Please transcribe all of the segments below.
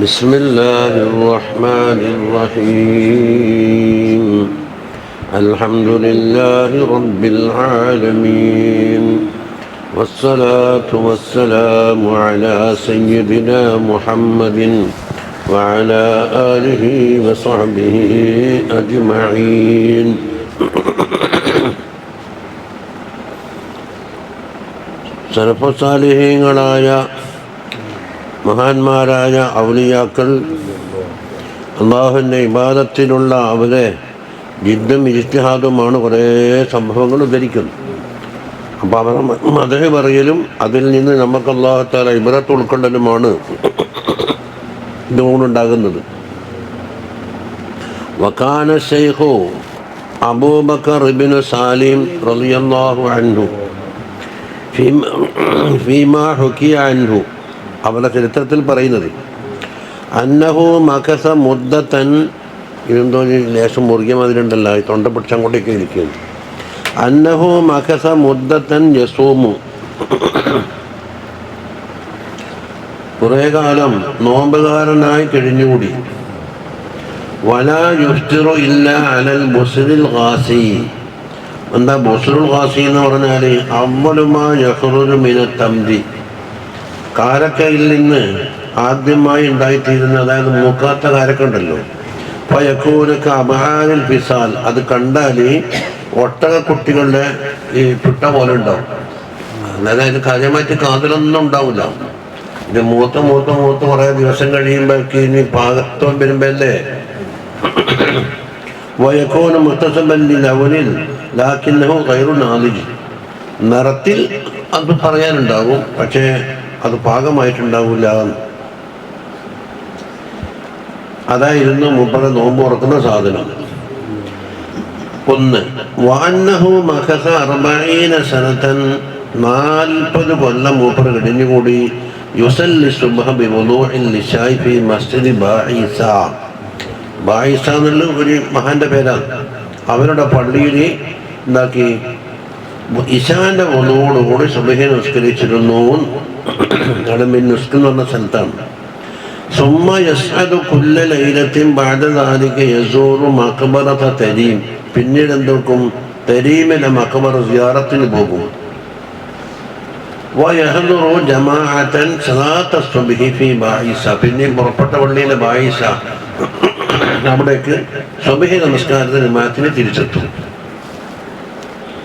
بسم الله الرحمن الرحيم الحمد لله رب العالمين والصلاة والسلام على سيدنا محمد وعلى آله وصحبه أجمعين സലഫു സാലിഹീങ്ങളായ മഹാന്മാരായ ഔലിയാക്കൾ അള്ളാഹുവിൻ്റെ ഇബാദത്തിലുള്ള അവരെ ജിദ്ദും ഇജ്തിഹാദുമാണ് കുറേ സംഭവങ്ങൾ ഉദ്ധരിക്കുന്നത്. അപ്പോൾ അവരെ മദഹ് പറയലും അതിൽ നിന്ന് നമുക്ക് അല്ലാഹു തആല ഇബ്രത്ത് ഉൾക്കൊള്ളലുമാണ് ഇതുകൊണ്ടുണ്ടാകുന്നത്. വകാന ശൈഖു അബൂബക്കർ ഇബ്നു സാലിം റളിയല്ലാഹു അൻഹു ഫീമാ ഹുകിയ അൻഹു, അവരുടെ ചരിത്രത്തിൽ പറയുന്നത് അന്നഹു മകസ മുദ്ദത്തൻ, ഇതെന്തോ ലേശം മുറുകിയ മാതിരിയുണ്ടല്ലോ, തൊണ്ട പിടിച്ച് അങ്ങോട്ടേക്ക് ഇരിക്കുകയാണ്. അന്നഹു മകസ മുദ്ദത്തൻ യസൂമു, കുറേ കാലം നോമ്പുകാരനായി കഴിഞ്ഞുകൂടി. വലാ യുഫ്തിറു ഇല്ലാ അലൽ ബുസ്രിൽ ഖാസി, എന്താ ബുസ്റുൽ ഖാസി എന്ന് പറഞ്ഞാൽ അവലുമാ യഖ്റുജു മിന തംരി, കാരക്കയിൽ നിന്ന് ആദ്യമായി ഉണ്ടായിത്തീരുന്ന, അതായത് മൂക്കാത്ത കാരക്ക ഉണ്ടല്ലോ, ഫയകൂനക അബഹാനിൽ ഫിസാൽ, അത് കണ്ടാൽ ഒട്ടക കുട്ടികളുടെ ഈ പിട്ട പോലെ ഉണ്ടാവും. അതായത് കാര്യമായിട്ട് കാതിലൊന്നും ഉണ്ടാവില്ല. ഇത് മൂത്ത് കുറേ ദിവസം കഴിയുമ്പോഴേക്ക് ഇനി പാകത്വം വരുമ്പല്ലേ വയക്കോന് മുത്തസബല്ലിൽ അവനിൽ ലാക്കിന്നഹു ഗൈറു നാദിജ്, നിറത്തിൽ അത് പറയാനുണ്ടാകും, പക്ഷേ അത് പാകമായിട്ടുണ്ടാവില്ല. അതായിരുന്നു മൂപ്പരെ നോമ്പ് തുറക്കുന്ന സാധനം. ഒന്ന്, വഅന്നഹു മഖസ 40 സനതൻ, 40 കൊല്ലം മൂപ്പർ കഴിഞ്ഞുകൂടി. യുസല്ലി സുബ്ഹ ബിവുളൂഇൽ ലിശാഇ ഫി മസ്ജിദി ബാഇസ, ബായിസ എന്നുള്ള ഒരു മഹാന്റെ പേരാണ്. അവരുടെ പള്ളിയിൽ എന്താക്കി ഇശാന്റെ ഒന്നോടുകൂടി സുബ്ഹി നിസ്കരിച്ചിരുന്നു. അടമിൻ നുസ്ക് എന്ന് പറഞ്ഞ സ്ഥലത്താണ്. സുമ്മ യസ്അദു കുല്ല ലൈലത്തിൻ ബഅദ ദാലിക യസൂറു മഖ്ബറത തരീം, പിന്നീട് എന്തൊക്കും തരീമിലെ മഖ്ബറ സിയാറത്തിന് പോകും. വയഹ്ദുറു ജമാഅതൻ സലാത്ത സുബ്ഹി ഫി ബായിസ, പിന്നെ പുറപ്പെട്ട പള്ളിയിലെ ബായിസ അവിടേക്ക് സുബ്ഹി നമസ്കാരത്തിന് ജമാഅത്തിന് തിരിച്ചെത്തും,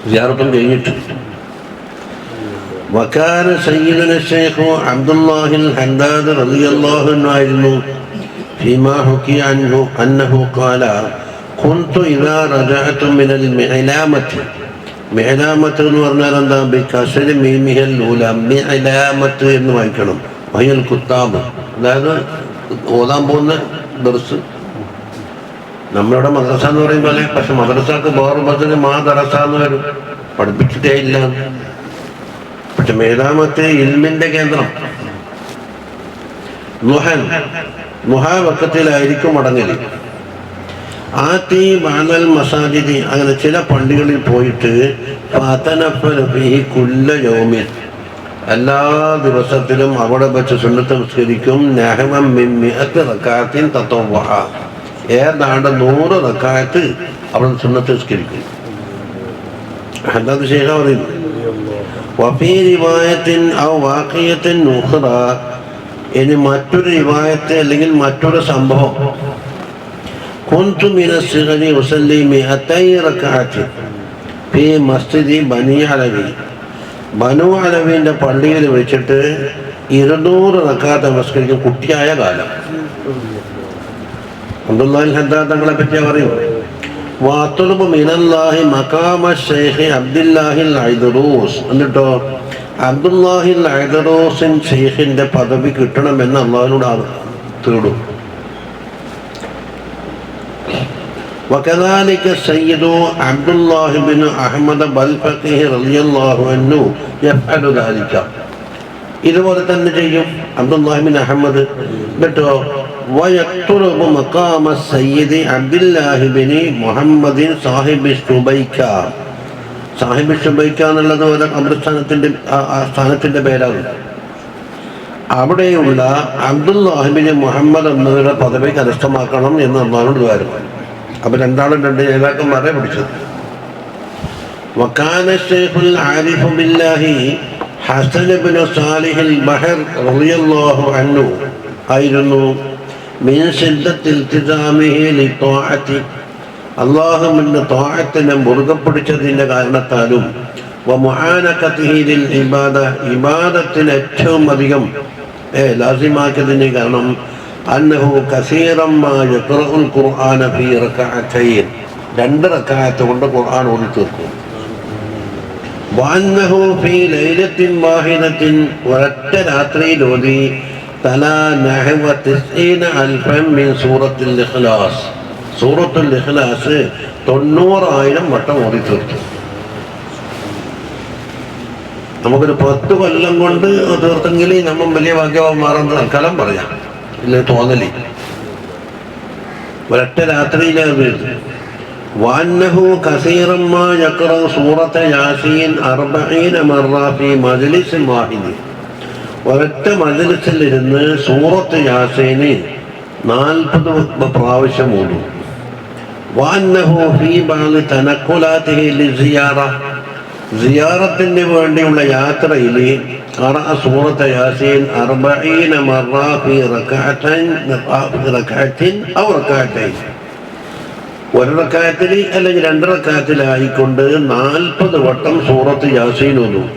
സിയാറത്തും കഴിഞ്ഞിട്ട്. വകാന സയ്യിദുന ശൈഖു അബ്ദുല്ലാഹിൽ ഹദ്ദാദ് റളിയല്ലാഹു അൻഹു ആയിരുന്നു. ഫീമാ ഹുകിയ അൻഹു അന്നഹു ഖാല കുൻതു ഇദാ റജഅതു മിനൽ മിഅലാമത്തി, മിഅലാമത്ത് എന്ന് പറഞ്ഞാൽ എന്താ, ബികസ്രി മീമിഹൽ ഊല, മിഅലാമത്ത് എന്ന് വായിക്കണം. വഹിയൽ കുത്താബ്, അതായത് ഓതാൻ പോകുന്ന ദർസ്. നമ്മളിവിടെ മദ്രസ എന്ന് പറയുമ്പോൾ, പക്ഷെ മദ്രസക്ക് വേറെ ബസ്സിന് ദറസ എന്ന് വരും, പഠിപ്പിച്ചിട്ടേ ഇല്ല. പക്ഷെ മേധാമത്തെ ഇൽമിന്റെ കേന്ദ്രം. വക്കത്തിലായിരിക്കും മടങ്ങല്. ആത്തി ബാനൽ മസാജിദി, അങ്ങനെ ചില പള്ളികളിൽ പോയിട്ട് കുല്ല യൗമിൻ, എല്ലാ ദിവസത്തിലും അവിടെ വെച്ച് സുന്നത്ത് നിസ്കരിക്കും. നഹ്വൻ മിൻ 100 റക്അത്തിൻ തതവ്വുഅ, ഏതാണ്ട് 100 റക്അത്ത് അവിടെ സുന്നത്ത് നിസ്കരിക്കും. ഹദ്ദാദ് ശൈഖ പറയുന്നു. വഫീ റിവായത്തിൻ ഔ വാഖിയത്തിൻ ഉഖ്റ, ഇനി മറ്റൊരു റിവായത്ത് അല്ലെങ്കിൽ മറ്റൊരു സംഭവം. കുൻതു മിന സിഗ്രി ഉസല്ലി 200 റക്അത്ത് ഫീ മസ്ജിദി ബനി അലവി, ബനു അലവിന്റെ പള്ളിയിൽ വെച്ചിട്ട് 200 റക്അത്ത് നമസ്കരിക്കും കുട്ടിയായ കാലം. അബ്ദുല്ലാഹിൽ ഹദ്ദാദ് തങ്ങളെ പറ്റി പറയും. വഅത്ലുബു മിനല്ലാഹി മഖാമ ശൈഖ് അബ്ദുല്ലാഹിൽ ഐദറൂസ്, എന്നിട്ടോ അബ്ദുല്ലാഹിൽ ഐദറൂസിൻ ശൈഖിന്റെ പദവി കിട്ടണമെന്ന് അല്ലാഹുവിനോട് തേടും. വകദാലിക സയ്യിദു അബ്ദുല്ലാഹി ഇബ്നു അഹ്മദ് ബൽഫഖീഹ് റളിയല്ലാഹു അൻഹു യഫ്അലു ദാലിക, ഇതുപോലെ തന്നെ ചെയ്യും അബ്ദുല്ലാഹി ഇബ്നു അഹ്മദ്. എന്നിട്ടോ വയത്ലുബു മഖാമ സയ്യിദി അബ്ദുല്ലാഹി ഇബ്നു മുഹമ്മദിൻ സാഹിബ് ശുബൈക, സാഹിബ് ശുബൈക എന്നുള്ളത് ഒരു സ്ഥാനത്തിന്റെ പേരാണ്. അവിടെയുള്ള അബ്ദുല്ലാഹിബിന് മുഹമ്മദ് എന്നവരുടെ പദവി കരസ്ഥമാക്കണം എന്ന് അള്ളാഹുവിനോട് ദുആ. അപ്പൊ രണ്ടാളും രണ്ട് നേതാക്കന്മാരെ പിടിച്ചത്. വകാന ശൈഖുൽ ആരിഫു ബില്ലാഹി ഹസൻ ഇബ്നു സാലിഹിൽ ബഹർ റളിയല്ലാഹു അൻഹു ആയിരുന്നു. മിൻ ശിദ്ദത്തിൽ ഇൽതിസാമിഹി ലിത്വാഅത്തി, അല്ലാഹുവിന്റെ ത്വാഅത്തിനെ മുറുകെ പിടിച്ചതിന്റെ കാരണത്താലും വമുആനഖതിഹി ലിൽ ഇബാദ, ഇബാദത്തിന് ഏറ്റവും അധികം ലാസിമാക്കിയതിന് കാരണം അന്നഹു കസീറൻ മാ യഖറഉൽ ഖുർആന ഫീ റകഅതൈൻ, രണ്ട് റകഅത്ത് കൊണ്ട് ഖുർആൻ ഓതി തീർക്കും. വഅന്നഹു ഫീ ലൈലത്തിൻ വാഹിദത്തിൻ, ഒരൊറ്റ രാത്രിയിൽ ഓതി തലാ നഹവ 90,000 മിൻ സൂറത്തുൽ ഇഖ്ലാസ്, സൂറത്തുൽ ഇഖ്ലാസ് 90,000 വട്ടം ഓതി തീർത്തു. നമുക്കൊരു 10 കൊല്ലം കൊണ്ട് തീർത്തെങ്കിൽ നമ്മൾ വലിയ ഭാഗ്യവാന്മാരെന്ന് തൽക്കാലം പറയാം, ഇല്ല തോന്നലി. ഒരൊറ്റ രാത്രിയിലാണ്. വഅന്നഹു കസീറൻ മാ യഖറഉ സൂറത യാസീൻ 40 മറ ഫീ മജ്ലിസിൻ വാഹിദ്, ഒരൊറ്റ മജ്ലിസിലിരുന്ന് സൂറത്ത് യാസീന് 40 പ്രാവശ്യം ഓതും. വഅന്നഹു ഫീ ബഅദി തനഖുലാതിഹി ലിസിയാറ, സിയാറത്തിന് വേണ്ടിയുള്ള യാത്രയിൽ ഖറഅ സൂറത്ത് യാസീൻ 40 മറ ഫീ റകഅത്തിൻ ഔ റകഅത്തൈൻ, ഒരു റകഅത്തിൽ അല്ലെങ്കിൽ 2 റകഅത്തിലായിക്കൊണ്ട് 40 വട്ടം സൂറത്ത് യാസീൻ ഓതും.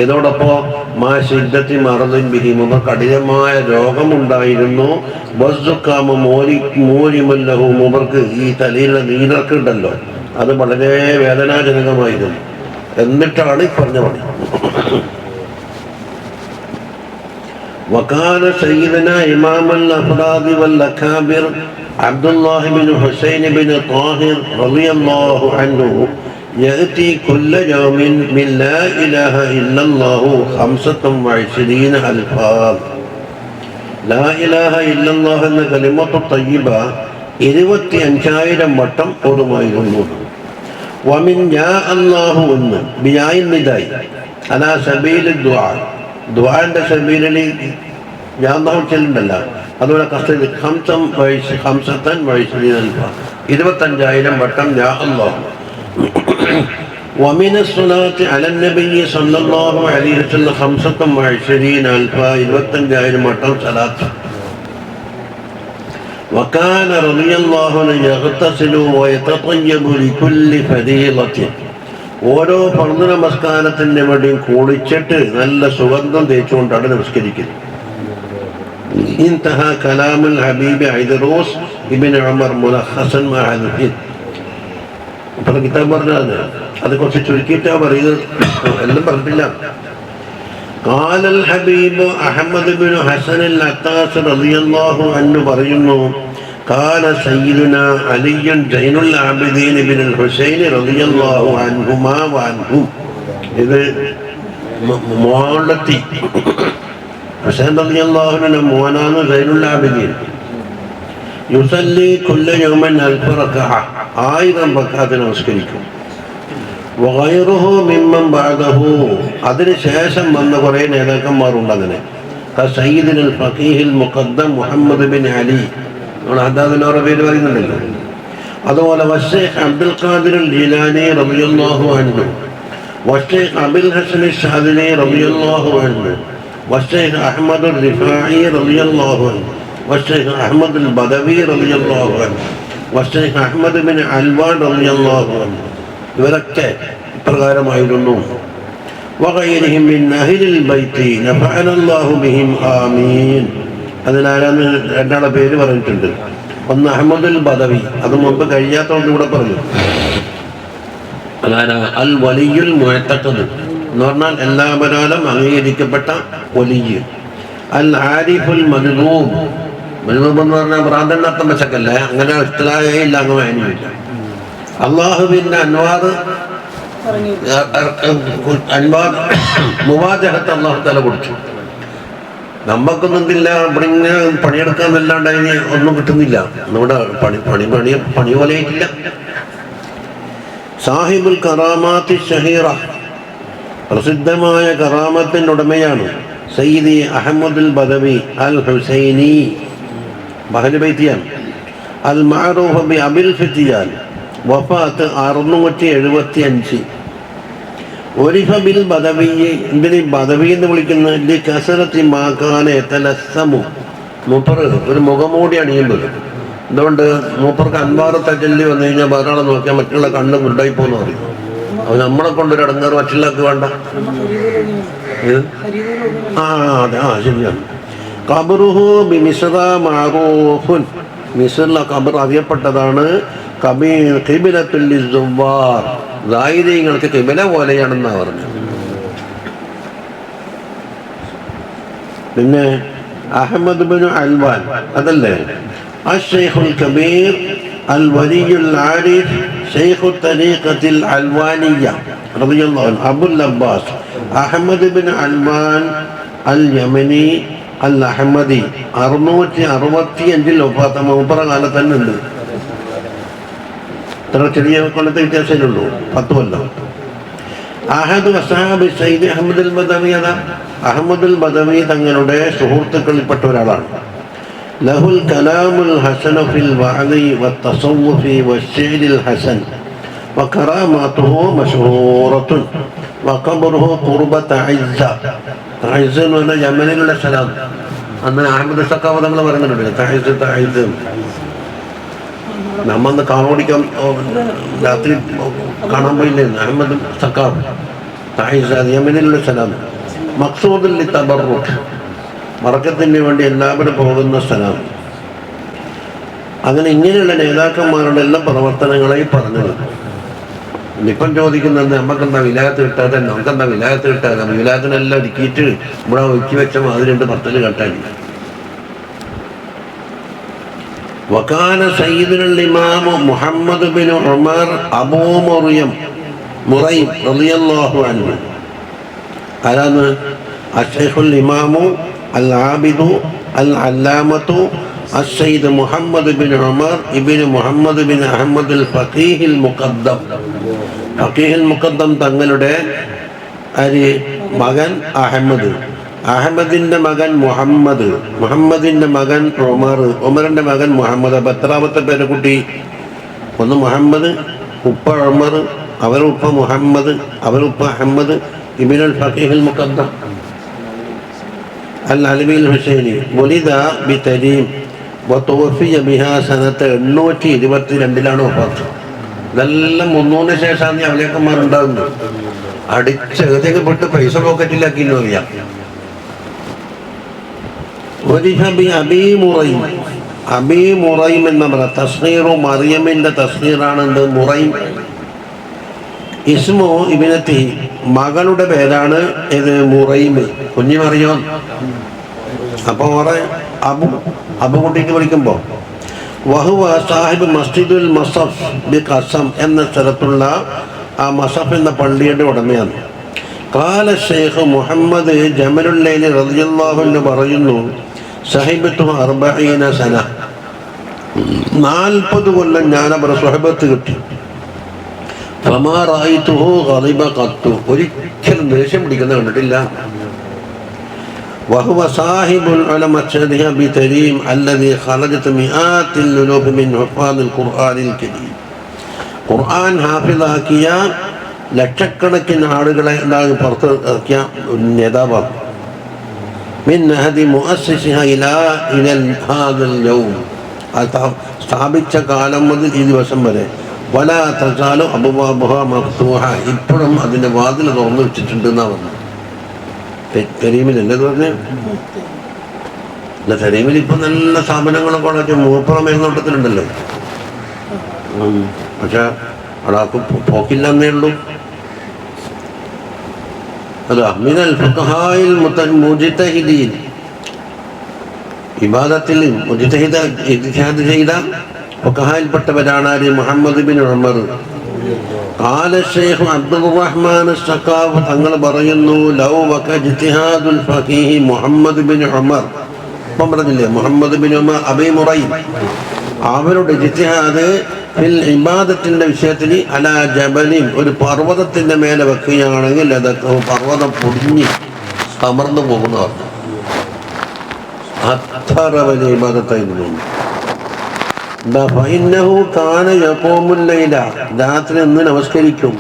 ഇതോടൊപ്പം മാ ശിദ്ദത്തി മറദിൻ ബിഹി, കഠിനമായ രോഗമുണ്ടായിരുന്നു. വസ്സുക്കാമ മോരിമല്ലഹു, മൂവർക്ക് ഈ തലയിലുള്ള നീരക്കുണ്ടല്ലോ, അത് വളരെ വേദനാജനകമായിരുന്നു. എന്നിട്ടാണ് ഈ പറഞ്ഞ പണി. വകാന സയ്യിദന ഇമാമുൽ അഫ്റാദി വൽ അകാബിർ Abdullahi bin Hussein bin Thahir റളിയല്ലാഹു അൻഹു യഅതി കുല്ല യൗമിൻ മിൻ ലാ ഇലാഹ ഇല്ലല്ലാഹു 25 അൽഫാദ്. ലാ ഇലാഹ ഇല്ലല്ലാഹു എന്ന കലിമത്തു തയ്യിബ 25,000 വട്ടം ഓതുമായിരുന്നു. വമിൻ യാ അല്ലാഹു എന്ന് ബിയായിൻ നിദായി അലാ സബീലിൽ ദുആ, ദുആന്റെ സബീലിൽ യാ അല്ലാഹു ചെല്ലുണ്ടല്ലോ, അതുപോലെ കസ്തൽ 25,000 വട്ടം യാ അല്ലാഹു. ومن الصلاة على النبي صلى الله عليه وسلم 25,000 വട്ടം സലാത്ത്. وكان رضي الله عنه يغتسل ويتطيب لكل فريضة, ഓരോ ഫർദ് നമസ്കാരത്തിന് വേണ്ടിയും കുളിച്ചിട്ട് നല്ല സുഗന്ധം തേച്ചുകൊണ്ടാണ് നമസ്കരിക്കുന്നത്. انتهى كلام الحبيب عيدروس ابن عمر ملخصا مع الحديث. അപ്പോൾ കിതാബ് പറഞ്ഞത് അത് കുറച്ച് ചുരുക്കിയിട്ടാ പറയുന്നത്, എല്ലാം പറഞ്ഞിട്ടില്ല. قال الحبيب أحمد بن حسن العطاس رضي الله عنه പറയുന്നു, قال سيدنا علي زين العابدين بن الحسين رضي الله عنهما وعنهم, ഇത് മോളത്തി ഹുസൈൻ റളിയല്ലാഹു അൻഹു മോനാണ് സൈനുൽ ആബിദീൻ. യുസല്ലി കുല്ല യൗമൻ 1000 റകഅ, 1000 റകഅത്ത് നമസ്കരിക്കും. വഗൈറുഹു മിമ്മൻ ബഅദഹു, അതിന് ശേഷം വന്ന കുറേ നേതാക്കന്മാരുണ്ട് അങ്ങനെ. സയ്യിദുൽ ഫഖീഹുൽ മുഖദ്ദം മുഹമ്മദ് ബിൻ അലി, നമ്മൾ ഹദ്ദാദിനോറെ പേര് പറയുന്നുണ്ടല്ലോ. അതുപോലെ വശൈഖ് അബ്ദുൽ ഖാദിർ ജീലാനി റളിയല്ലാഹു അൻഹു, വശൈഖ് അബുൽ ഹസൻ ശാദിലി റളിയല്ലാഹു അൻഹു, വശൈഖ് അഹ്മദ് റിഫാഇ റളിയല്ലാഹു അൻഹു, വശൈഖ് അഹ്മദ് അൽ ബദവി റളിയല്ലാഹു അൻഹു, വശൈഖ് അഹ്മദ് ബിൻ അൽവാൻ റളിയല്ലാഹു അൻഹു. ഇവരൊക്കെ ഇപ്രകാരമായിരുന്നു. വഗൈരിഹിം മിൻ അഹ്ലിൽ ബൈത്തി നഫഅന അല്ലാഹു ബിഹിം ആമീൻ. അതിനാലാണ് രണ്ടാളെ പേര് പറഞ്ഞിട്ടുണ്ട്. ഒന്ന് അഹ്മദുൽ ബദവി, അത് മുമ്പ് കഴിയാത്തതുകൊണ്ട് ഇവിടെ പറഞ്ഞു. അതാണ് അൽ വലിയുൽ മുഅത്തഖദ് എന്ന് പറഞ്ഞാൽ എല്ലാവരാലും അംഗീകരിക്കപ്പെട്ട വലിയ. അൽ ആരിഫുൽ മജ്ദൂബ്, മജ്ദൂബ് എന്ന് പറഞ്ഞാൽ ഭ്രാന്തനർത്ഥം വെച്ചക്കല്ല, അങ്ങനെ ഇസ്തിലാഹേ ഇല്ല, അങ്ങനെ വായനയില്ല. അള്ളാഹുവിൻ്റെ അൻവാർ മുവാജഹത്ത് അള്ളാഹു തആല കൊടുത്തു. നമുക്കൊന്നും എന്തില്ല, ഇവിടെ ഇങ്ങനെ പണിയെടുക്കാൻ വല്ലാണ്ട് അതിന് ഒന്നും കിട്ടുന്നില്ല. നമ്മുടെ പണി പോലെ ആയിട്ടില്ല. സാഹിബുൽ കറാമാത്തി ഷഹീറ, പ്രസിദ്ധമായ കറാമത്തിൻ്റെ ഉടമയാണ് സയ്യിദി അഹമ്മദുൽ ബദവി അൽ ഹുസൈനി അഹ്ലു ബൈത്തിയാണ് അൽ മഅറൂഫ് ബി അബിൽ ഫിത്തിയാൻ വഫാത്ത് 675. ഒരിഫ ബിൽ ബദവി, ഇതിന് ബദവി എന്ന് വിളിക്കുന്നത് കസറത്തി മാക്കാനെ തലസ്സമു, മൂപ്പർ ഒരു മുഖമൂടി അണിയുമ്പോൾ. അതുകൊണ്ട് മൂപ്പർക്ക് അൻവാറ് തജല്ലി വന്നു കഴിഞ്ഞാൽ വേറെ നോക്കിയാൽ മറ്റുള്ള കണ്ണ് ഗുണ്ടായി പോകുന്നു പറയും. അത് നമ്മളെ കൊണ്ടൊരു ഇടങ്ങാറ് മറ്റുള്ളവർക്ക് വേണ്ട. അതെ, ശരിയാണ്. ഖബറുഹു ബി മിസ്റ മഅറൂഫുൻ, മിസ്റിലെ ഖബർ അറിയപ്പെട്ടതാണ്. ഖിബലത്തുൽ ലിസ്സുവാർ, ദായിരീങ്ങൾക്ക് ഖിബല പോലെയാണെന്നാണ് പറഞ്ഞത്. പിന്നെ അഹ്മദ് ബിൻ അൽവാൻ, അതല്ലേ അശ്ശൈഖുൽ കബീർ അൽ വലിയുൽ ആരിഫ് ശൈഖു തരീഖത്തിൽ അൽവാനിയ റളിയല്ലാഹു അൻഹു അബുൽ അബ്ബാസ് അഹ്മദ് ബിൻ അൽവാൻ അൽ യമനി അൽ അഹമ്മദി 665 വഫാത്ത്. മൂപ്പറ കാലത്ത് തന്നെ ഉണ്ട്. ഇത്ര ചെറിയ കൊല്ലത്തെ വ്യത്യാസമേ ഉള്ളൂ, 10 കൊല്ലം. അഹദു അസ്ഹാബി സയ്യിദ് അഹ്മദുൽ ബദവി, അതാ അഹ്മദുൽ ബദവി തങ്ങളുടെ സുഹൃത്തുക്കളിൽപ്പെട്ട ഒരാളാണ്. ലഹുൽ കലാമുൽ ഹസന ഫിൽ വഅദി വത്തസവ്വുഫി വശ്ശിഅരിൽ ഹസൻ വകറാമാതുഹു മശ്ഹൂറത്തുൻ വഖബറുഹു ഖുർബത ഇസ്സ. ഇസ്സ എന്ന് പറഞ്ഞാൽ യമനിലുള്ള സ്ഥലം. അന്ന് അഹമ്മദ് സഖാവ് തങ്ങൾ പറയുന്നുണ്ട് തഇസ്. നമ്മന്ന് കാവോടിക്കാൻ രാത്രി കാണാൻ പോയില്ലേ അഹമ്മദ് സഖാവ്. തഇസ് യമനിലുള്ള സ്ഥലം. മഖ്സൂദുൽ ലിതബറുക്, മറക്കത്തിന് വേണ്ടി എല്ലാവരും പോകുന്ന സ്ഥലം. അങ്ങനെ ഇങ്ങനെയുള്ള നേതാക്കന്മാരുടെ എല്ലാ പ്രവർത്തനങ്ങളെയും പറഞ്ഞത്. ഇപ്പം ചോദിക്കുന്നത് നമുക്കെന്താ വിലായത്ത് കിട്ടാതെ, നമുക്കെന്താ വിലായത്ത് കിട്ടാതെ, വിലായത്തിനെല്ലാം ഒരുക്കിയിട്ട് ഇവിടെ ഒതുക്കി വെച്ച മാതിരിണ്ട് 10 കെട്ടാൻ. വകാന സയ്യിദുൽ ഇമാം മുഹമ്മദ് ബിൻ ഉമർ അബൂ മുറൈം റളിയല്ലാഹു അൻഹു. ആരാണ്? അശ്ശൈഖുൽ ഇമാമു അൽ ആബിദു അൽ അല്ലാമത്തു അസ്സയ്യിദ് മുഹമ്മദ് ബിൻ ഉമർ ഇബ്നു മുഹമ്മദ് ബിൻ അഹ്മദ് അൽ ഫഖീഹുൽ മുഖദ്ദം. ഫഖീഹുൽ മുഖദ്ദം തങ്ങളുടെ മകൻ അഹമ്മദ്, അഹമ്മദിന്റെ മകൻ മുഹമ്മദ്, മുഹമ്മദിന്റെ മകൻ ഉമർ, ഉമറിന്റെ മകൻ മുഹമ്മദ്. അപ്പൊ എത്രാമത്തെ പേരക്കുട്ടി? ഒന്ന് മുഹമ്മദ്, ഉപ്പ ഉമർ, അവരുപ്പ മുഹമ്മദ്, അവരുപ്പ അഹമ്മദ് ഇബ്നുൽ ഫഖീഹുൽ മുഖദ്ദം അൽ അലവിൽ ഹുസൈനി. മുലിദ ബി തരീം വതുവഫിയ ബിഹാ സനത്ത് 822 വഫാത്ത്. ഇതെല്ലാം 300 ശേഷമാണ് ഈ അവലേക്കന്മാരുണ്ടാകുന്നത്. അടിച്ചെഴുതിയൊക്കെ പെട്ട് പൈസ പോക്കറ്റിലാക്കിയെന്ന് അറിയാം. അബീ മുറൈം എന്ന തസ്നീറു മറിയമിന്റെ തസ്നീറാണെന്ത്? മുറൈം. ഇസ്മു ഇബ്നത്തി, മകളുടെ പേരാണ് ഇത് മുറൈം, കുഞ്ഞു മറിയം. അപ്പൊ അബു കുട്ടിക്ക് വിളിക്കുമ്പോ വഹുവ സാഹിബ് മസ്ജിദുൽ മസഫ് ബി ഖസം എന്ന സ്ഥലത്തുള്ള ആ മസഫ് എന്ന പള്ളിയുടെ ഉടമയാണ്. ഖാല ശൈഖ് മുഹമ്മദ് ജമലുല്ലൈലി റളിയല്ലാഹു അൻഹു പറയുന്നു, സഹിബത്തു 40 സന, 40 കൊല്ലം ഞാൻ അവരുടെ സ്വഹബത്ത് കിട്ടി. ഫമാ റഅയ്തുഹു ഗളിബ ഖത്തു, ഒരിക്കലും ദേഷ്യം പിടിക്കുന്നത് കണ്ടിട്ടില്ല. وهو صاحب العلم الشهير بتريم الذي خرجت مئات الألوف من حفاظ القرآن الكريم. ഖുർആൻ ഹാഫിളാക്കിയ ലക്ഷക്കണക്കിന് ആളുകളെ പുറത്തിറക്കിയ നേതാവാണ്. മിൻ നഹദി മുഅസ്സിസിഹ ഇലാ ഹാദൽ യൗം, സ്ഥാപിച്ച കാലം മുതൽ ഈ ദിവസം വരെ. വലാ തസാലു അബ്വാബുഹാ മഫ്തൂഹ, ഇപ്പോഴും അതിൻ്റെ വാതിൽ തുറന്നു വെച്ചിട്ടുണ്ട് എന്നാണ് പറഞ്ഞത്. തെരീമിൽ എന്നത് പറഞ്ഞ തെരീമിൽ ഇപ്പം നല്ല സ്ഥാപനങ്ങളൊക്കെ ഉള്ള മൂപ്പുറ മേൽനോട്ടത്തിലുണ്ടല്ലോ. പക്ഷെ അവിടെ പോക്കില്ലെന്നേ ഉള്ളൂ. അതാ മിനൽ ഫുഖഹായിൽ മുജ്തഹിദീൻ, ഇബാദത്തിൽ ഇജ്തിഹാദ് ചെയ്ത ഫുഖഹായിൽപ്പെട്ടവരാണ് ആര്? മുഹമ്മദ് ബിൻ ഉമർ. ഖാല ശൈഖ് അബ്ദുർറഹ്മാൻ അസ്സഖാഫ് തങ്ങൾ പറയുന്നു, ലൗ വക ഇജ്തിഹാദുൽ ഫഖീഹി മുഹമ്മദ് ബിൻ ഉമർ, ഇപ്പം പറഞ്ഞില്ലേ മുഹമ്മദ് ബിൻ ഉമർ അബീ മുറൈം, അവരുടെ ഇജ്തിഹാദ് ഫിൽ ഇബാദത്തിന്റെ വിഷയത്തിൽ അലാ ജബലിൻ, ഒരു പർവ്വതത്തിന്റെ മേലെ വെക്കുകയാണെങ്കിൽ അതൊക്കെ പർവ്വതം പൊടിഞ്ഞ് അമർന്നു പോകുന്ന പറഞ്ഞു. അത്ര വലിയ ഇബാദത്തായിരുന്നു. ഫഇന്നഹു കാന യഖൂമുൽ ലൈല, രാത്രി നിന്ന് നമസ്കരിക്കും.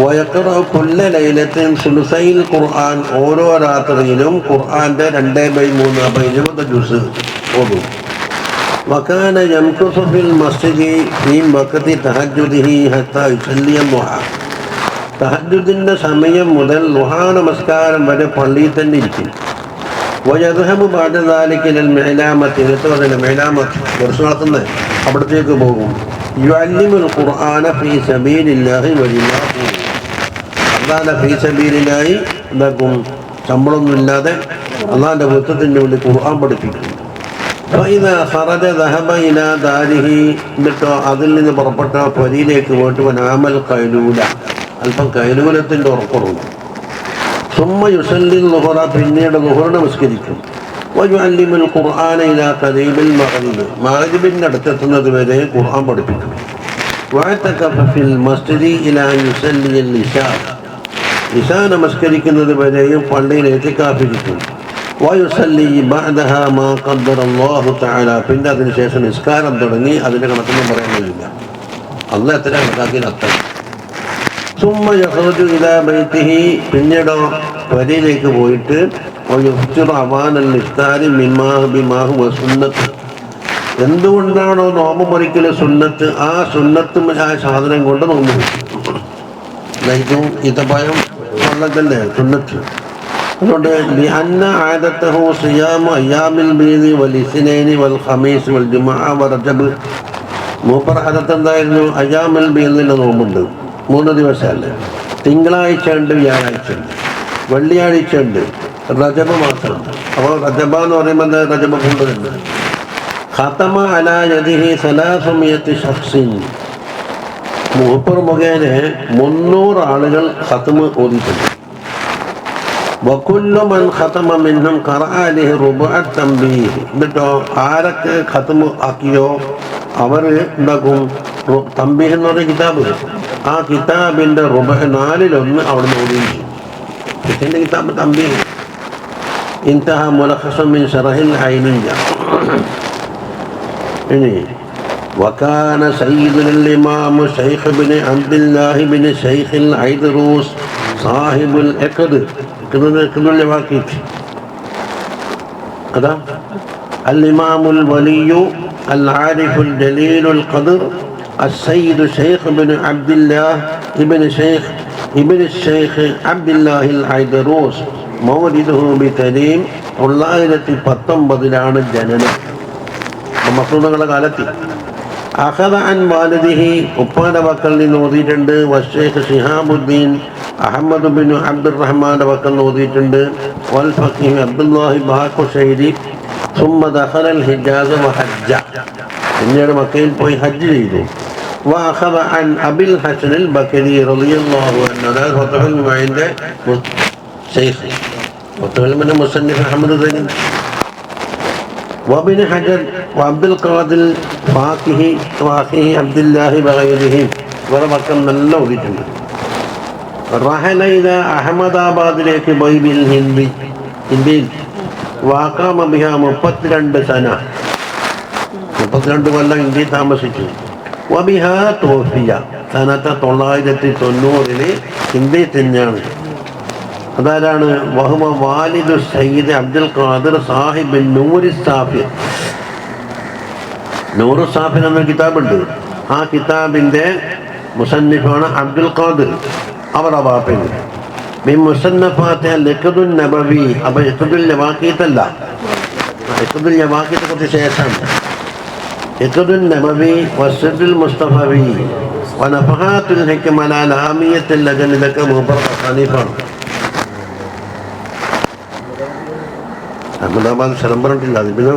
വയഖറഉ കുല്ല ലൈലത്തിൻ സുലുസൈൽ ഖുർആൻ, ഓരോ രാത്രിയിലും ഖുർആന്റെ 2/3 അപ്പോൾ 20 ജുസ് ഓതും. വകാന യംകുസു ഫിൽ മസ്ജിദി ഫീ വഖതി തഹജ്ജുദിഹി ഹത്താ യുസല്ലിയ ദുഹ, തഹജ്ജുദിന്റെ സമയം മുതൽ ദുഹാ നമസ്കാരം വരെ പള്ളിയിൽ തന്നെ ഇരിക്കും. വയദ്ഹബു ബഅദ ദാലിക ഇലൽ മിഅലാമത്തി, മിഅലാമത്ത് ദർസ് നടത്തുന്നത് അവിടത്തേക്ക് പോകും. യുഅല്ലിമുൽ ഖുർആന ഫീ സബീലില്ലാഹി വലില്ലാഹു, അല്ലാഹുവിന്റെ ഫീ സബീലില്ലാഹി എന്താക്കും, ശമ്പളമൊന്നുമില്ലാതെ അള്ളാഹിന്റെ വൃത്തത്തിന് വേണ്ടി ഖുർആൻ പഠിപ്പിക്കും. ഫഇദാ ഖറജ ദഹബ ഇലാ ദാരിഹി, എന്നിട്ടോ അതിൽ നിന്ന് പുറപ്പെട്ട പരിയിലേക്ക് പോയിട്ട് വനാമൽ ഖൈലൂല, അല്പം കൈലൂലത്തിന്റെ ഉറപ്പുണ്ട്. സുമ്മ യുസല്ലി ളുഹറ, പിന്നീട് ളുഹർ നമസ്കരിക്കും. വയുഅല്ലിമുൽ ഖുർആന ഇലാ ഖരീബിൽ മഗ്രിബ്, മഗ്രിബിന്റെ അടുത്തെത്തുന്നത് വരെ ഖുർആൻ പഠിപ്പിക്കും. വഅതകഫ ഫിൽ മസ്ജിദി ഇലാ യുസല്ലിൽ ഇശാ, ഇശാ നമസ്കരിക്കുന്നത് വരെയും പള്ളിയിൽ ഇഅ്തികാഫിരിക്കും. വയുസല്ലി ബഅദഹാ മാ ഖദ്ദറല്ലാഹു തആല, പിന്നെ അതിനുശേഷം നിസ്കാരം തുടങ്ങി. അതിന്റെ കണക്കൊന്നും പറയാൻ കഴിയില്ല, അല്ലാഹ് എത്ര കണക്കാക്കി അത്ര. സുമ്മ യഖ്റുജു ഇലാ ബൈതിഹി, പിന്നീടോ വരിയിലേക്ക് പോയിട്ട് വയുഫ്തിറു അവാനൽ ഇഫ്താരി ബിമാ ഹുവ സുന്നത്ത്, എന്തുകൊണ്ടാണോ നോമ്പ് മുറിക്കല് സുന്നത്ത്, ആ സുന്നത്തും ആ സാധനം കൊണ്ട് നോമ്പ് മുറിക്കും. ലൈറ്റും ഈത്തപ്പഴം വെള്ളത്തല്ലേ സുന്നത്ത്. അതുകൊണ്ട് ലിഅന്ന ആദത്തഹു സിയാമു അയ്യാമിൽ ബീദി വൽ ഇസ്നൈനി വൽ ഖമീസ് വൽ ജുമുഅ വ റജബ്, മൂപ്പർ ആദത്ത് എന്തായിരുന്നു, അയ്യാമുൽ ബീദിന്റെ നോമ്പുണ്ട് 3 ദിവസമല്ലേ, തിങ്കളാഴ്ച ഉണ്ട്, വ്യാഴാഴ്ച ഉണ്ട്, വെള്ളിയാഴ്ച ഉണ്ട്, റജബ് മാസമുണ്ട്. അപ്പോൾ റജബ എന്ന് പറയുമ്പോൾ എന്താ, റജബ് കൊണ്ടുണ്ട്. ഖതമ അലാ യദിഹി 300 ശഖ്സിൻ, മൂപ്പർ മുഖേന 300 ആളുകൾ ഖത്മ് ഓതിയിട്ടുണ്ട്. വകുല്ലു മൻ ഖതമ മിൻഹും ഖറഅ അലൈഹി റുബഅത്ത് തംബീഹ്, എന്നിട്ടോ ആരൊക്കെ ഖത്മ് ആക്കിയോ അവർ ഉണ്ടാക്കും, തംബീഹ് എന്ന് പറഞ്ഞ കിതാബ്, ആ കിതാബിന്റെ 4/4 അവിടെ നിന്ന് ഓതിയിരിക്കും. ഇതിന്റെ കിതാബ് തംബീഹ്. ഇൻതഹ മുലഖ്ഖസുൻ മിൻ ശറഹിൽ ഐനിയ്യ. ഇനി വകാന സയ്യിദുൽ ഇമാം ശൈഖ് ഇബ്നു അബ്ദുല്ലാഹി ഇബ്നു ശൈഖിൽ ഐദ്റൂസ് സാഹിബുൽ ഇഖ്ദ്, ഇഖ്ദുൽ വാഖീഖ്, അതാ അൽ ഇമാമുൽ വലിയു അൽ ആരിഫുൽ ജലീലുൽ ഖദ്ർ السيد شيخ بن عبد الله ابن الشيخ عبد الله العيدروس مولده بتليم 919 ജനനം, മക്ലൂദുകളുടെ കാലത്തിൽ. അഖദ അൻ വാലിദിഹി, ഉപ്പാന്റെ വക്കൽ നിന്ന് ഓതിയിട്ടുണ്ട്. വശൈഖ് ശിഹാബുദ്ദീൻ അഹമ്മദ് ബിൻ അബ്ദുറഹ്മാന്റെ വക്കൽ നിന്ന് ഓതിയിട്ടുണ്ട്. വൽ ഫഖീഹ് അബ്ദുല്ലാഹി ബാഖുശൈരി. സുമ്മ ദഖല അൽ ഹിജാസ് വഹജ്ജ, പിന്നീട് മക്കയിൽ പോയി ഹജ്ജ് ചെയ്തു. وأخذ عن أبي الحسن البكري رضي الله عنه، هذا فتح المعين شيخ فتح من المصنف أحمد زين. وابن حجر وعبد القادر الفاكهي وأخيه عبد الله وغيرهم وربكم من اللوذ. رحل إلى أحمد آباد لك بيب الهند وأقام بها 32 سنة، 32 കൊല്ലം ഇന്ത്യയിൽ താമസിച്ചു. വബിഹ തോഫിയ, സനത്ത 990 ഇന്ത്യയിൽ തന്നെയാണ്. അതാരാണ്, വഹുവ വാലിദു സയ്യിദ് അബ്ദുൽ ഖാദിർ സാഹിബ് നൂറി സാഫിർ. നൂറു സാഫിർ എന്ന കിതാബുണ്ട്, ആ കിതാബിന്റെ മുസന്നിഫാണ് അബ്ദുൽ ഖാദിർ, അവരുടെ ബാപ്പൻ. മുസന്നഫാത്ത് ഇഖ്ദുൻ നബവി, അപ്പൊ ഇഖ്ദുൽ ലവാഖീത്തല്ല, ഇഖ്ദുൽ ലവാഖീത്തെ കുറച്ച് ശേഷം ഇഖ്ദുൻ നബവി വസ്ദുൽ മുസ്തഫവി വനഫഹാത്തുൽ ഹിക്മ അലാ ലാമിയത്തുൽ ലജൻ, ഇതൊക്കെ മൂപ്പർ തസനീഫാണ്. അഹമ്മദാബാദ് സ്ഥലം പറഞ്ഞിട്ടില്ല, അത് പിന്നെ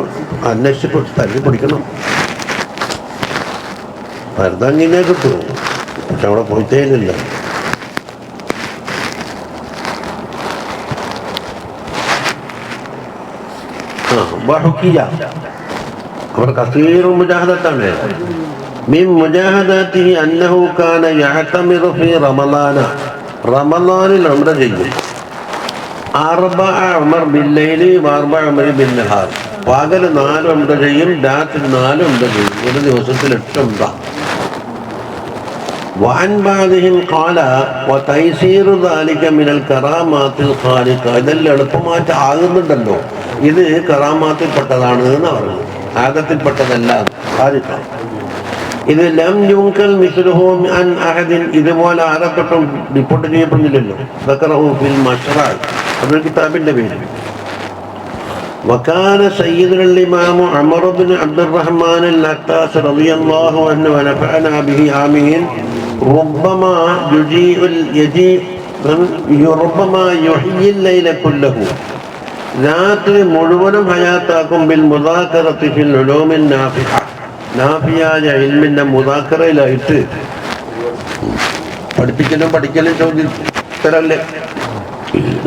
അന്വേഷിച്ച് തല്ലി പിടിക്കണം. പരതങ്ങിനെ കിട്ടും, പക്ഷെ അവിടെ പോയിട്ടേയില്ല. അവർ കസീറു മുജാഹദത്താണ്. മിൻ മുജാഹദത്തിഹി അന്നഹു കാന യഅ്തമിറു ഫീ റമളാന, റമളാനിൽ ഉംറ ചെയ്യും. അർബഅ ഉമർ ബില്ലൈലി വഅർബഅ ഉമർ ബിന്നഹാർ. പകൽ 4 ഉംറ ചെയ്യും, രാത്രി 4 ഉംറ ചെയ്യും. ഒരു ദിവസത്തിൽ 8 ഉംറ. وعن بعضهم قال وتيسير ذلك من الكرامات الخارقة. ഇതെല്ലാം എളുപ്പമായിട്ട് ആകുന്നുണ്ടല്ലോ, ഇത് കറാമാത്തിൽപ്പെട്ടതാണ് എന്ന് പറഞ്ഞു. ആദത്തിൽപ്പെട്ടതല്ല, ഖാരിഖാണ്. ഇത് ലം യുൻകൽ മിസ്ലുഹു അൻ അഹദിൻ, ഇതുപോലെ ആരപ്പെട്ടും റിപ്പോർട്ട് ചെയ്യപ്പെടുന്നില്ലല്ലോ. ദക്കറഹു ഫിൽ മശ്റഅ്, അതൊരു കിതാബിന്റെ പേര്. وكان سيدنا الإمام عمر بن عبد الرحمن العتاس رضي الله عنه ونفعنا به آمين ربما يحيي الليل كله. രാത്രി മുഴുവനും ഹയാത്താക്കും ബിൽ മുദാക്കറത്തി ഫിൽ ഉലൂമിൻ നാഫിഅ. നാഫിയായ ഇൽമിന്റെ മുദാക്കറയിലായിട്ട് പഠിക്കലും ചോദ്യത്തരല്ലേ.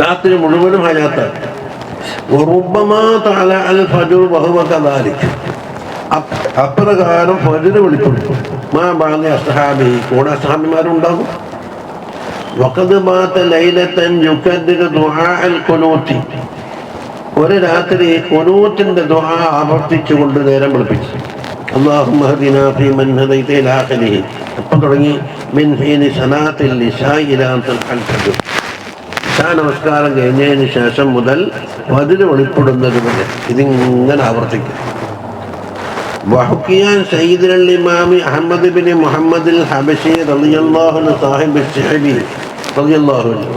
രാത്രി മുഴുവനും ഹയാത്താക്കും. അപ്രകാരം ഫജ്ർ വെളിപ്പെടുത്തും. കൂടെ അസ്ഹാബിമാരുണ്ടാകും. ഒരു രാത്രി ഖുനൂത്തിന്റെ ദുആ ആവർത്തിച്ചുകൊണ്ട് നേരം വെളുപ്പിച്ചു. അല്ലാഹുമ്മ ഹദിനാ ഫീമൻ ഹദൈത ഇലാ ആഖിരിഹി. അപ്പോൾ തുടങ്ങി മിൻ ഹീനി സലാത്തിൽ ഇശാഇ ഇലാ അൽ ഫജ്ർ. നമസ്കാരം കഴിഞ്ഞതിന് ശേഷം മുതൽ ഫജ്ർ വെളിപ്പെടുന്നത് വരെ ഇതിങ്ങനെ ആവർത്തിക്കും. വഹുക്കിയാൻ സയ്യിദുൽ ഇമാമി അഹ്മദ് ബിൻ മുഹമ്മദ് അൽ ഹബശി റളിയല്ലാഹു അൻഹു സാഹിബ് അശ്ശഅബി റളിയല്ലാഹു അൻഹു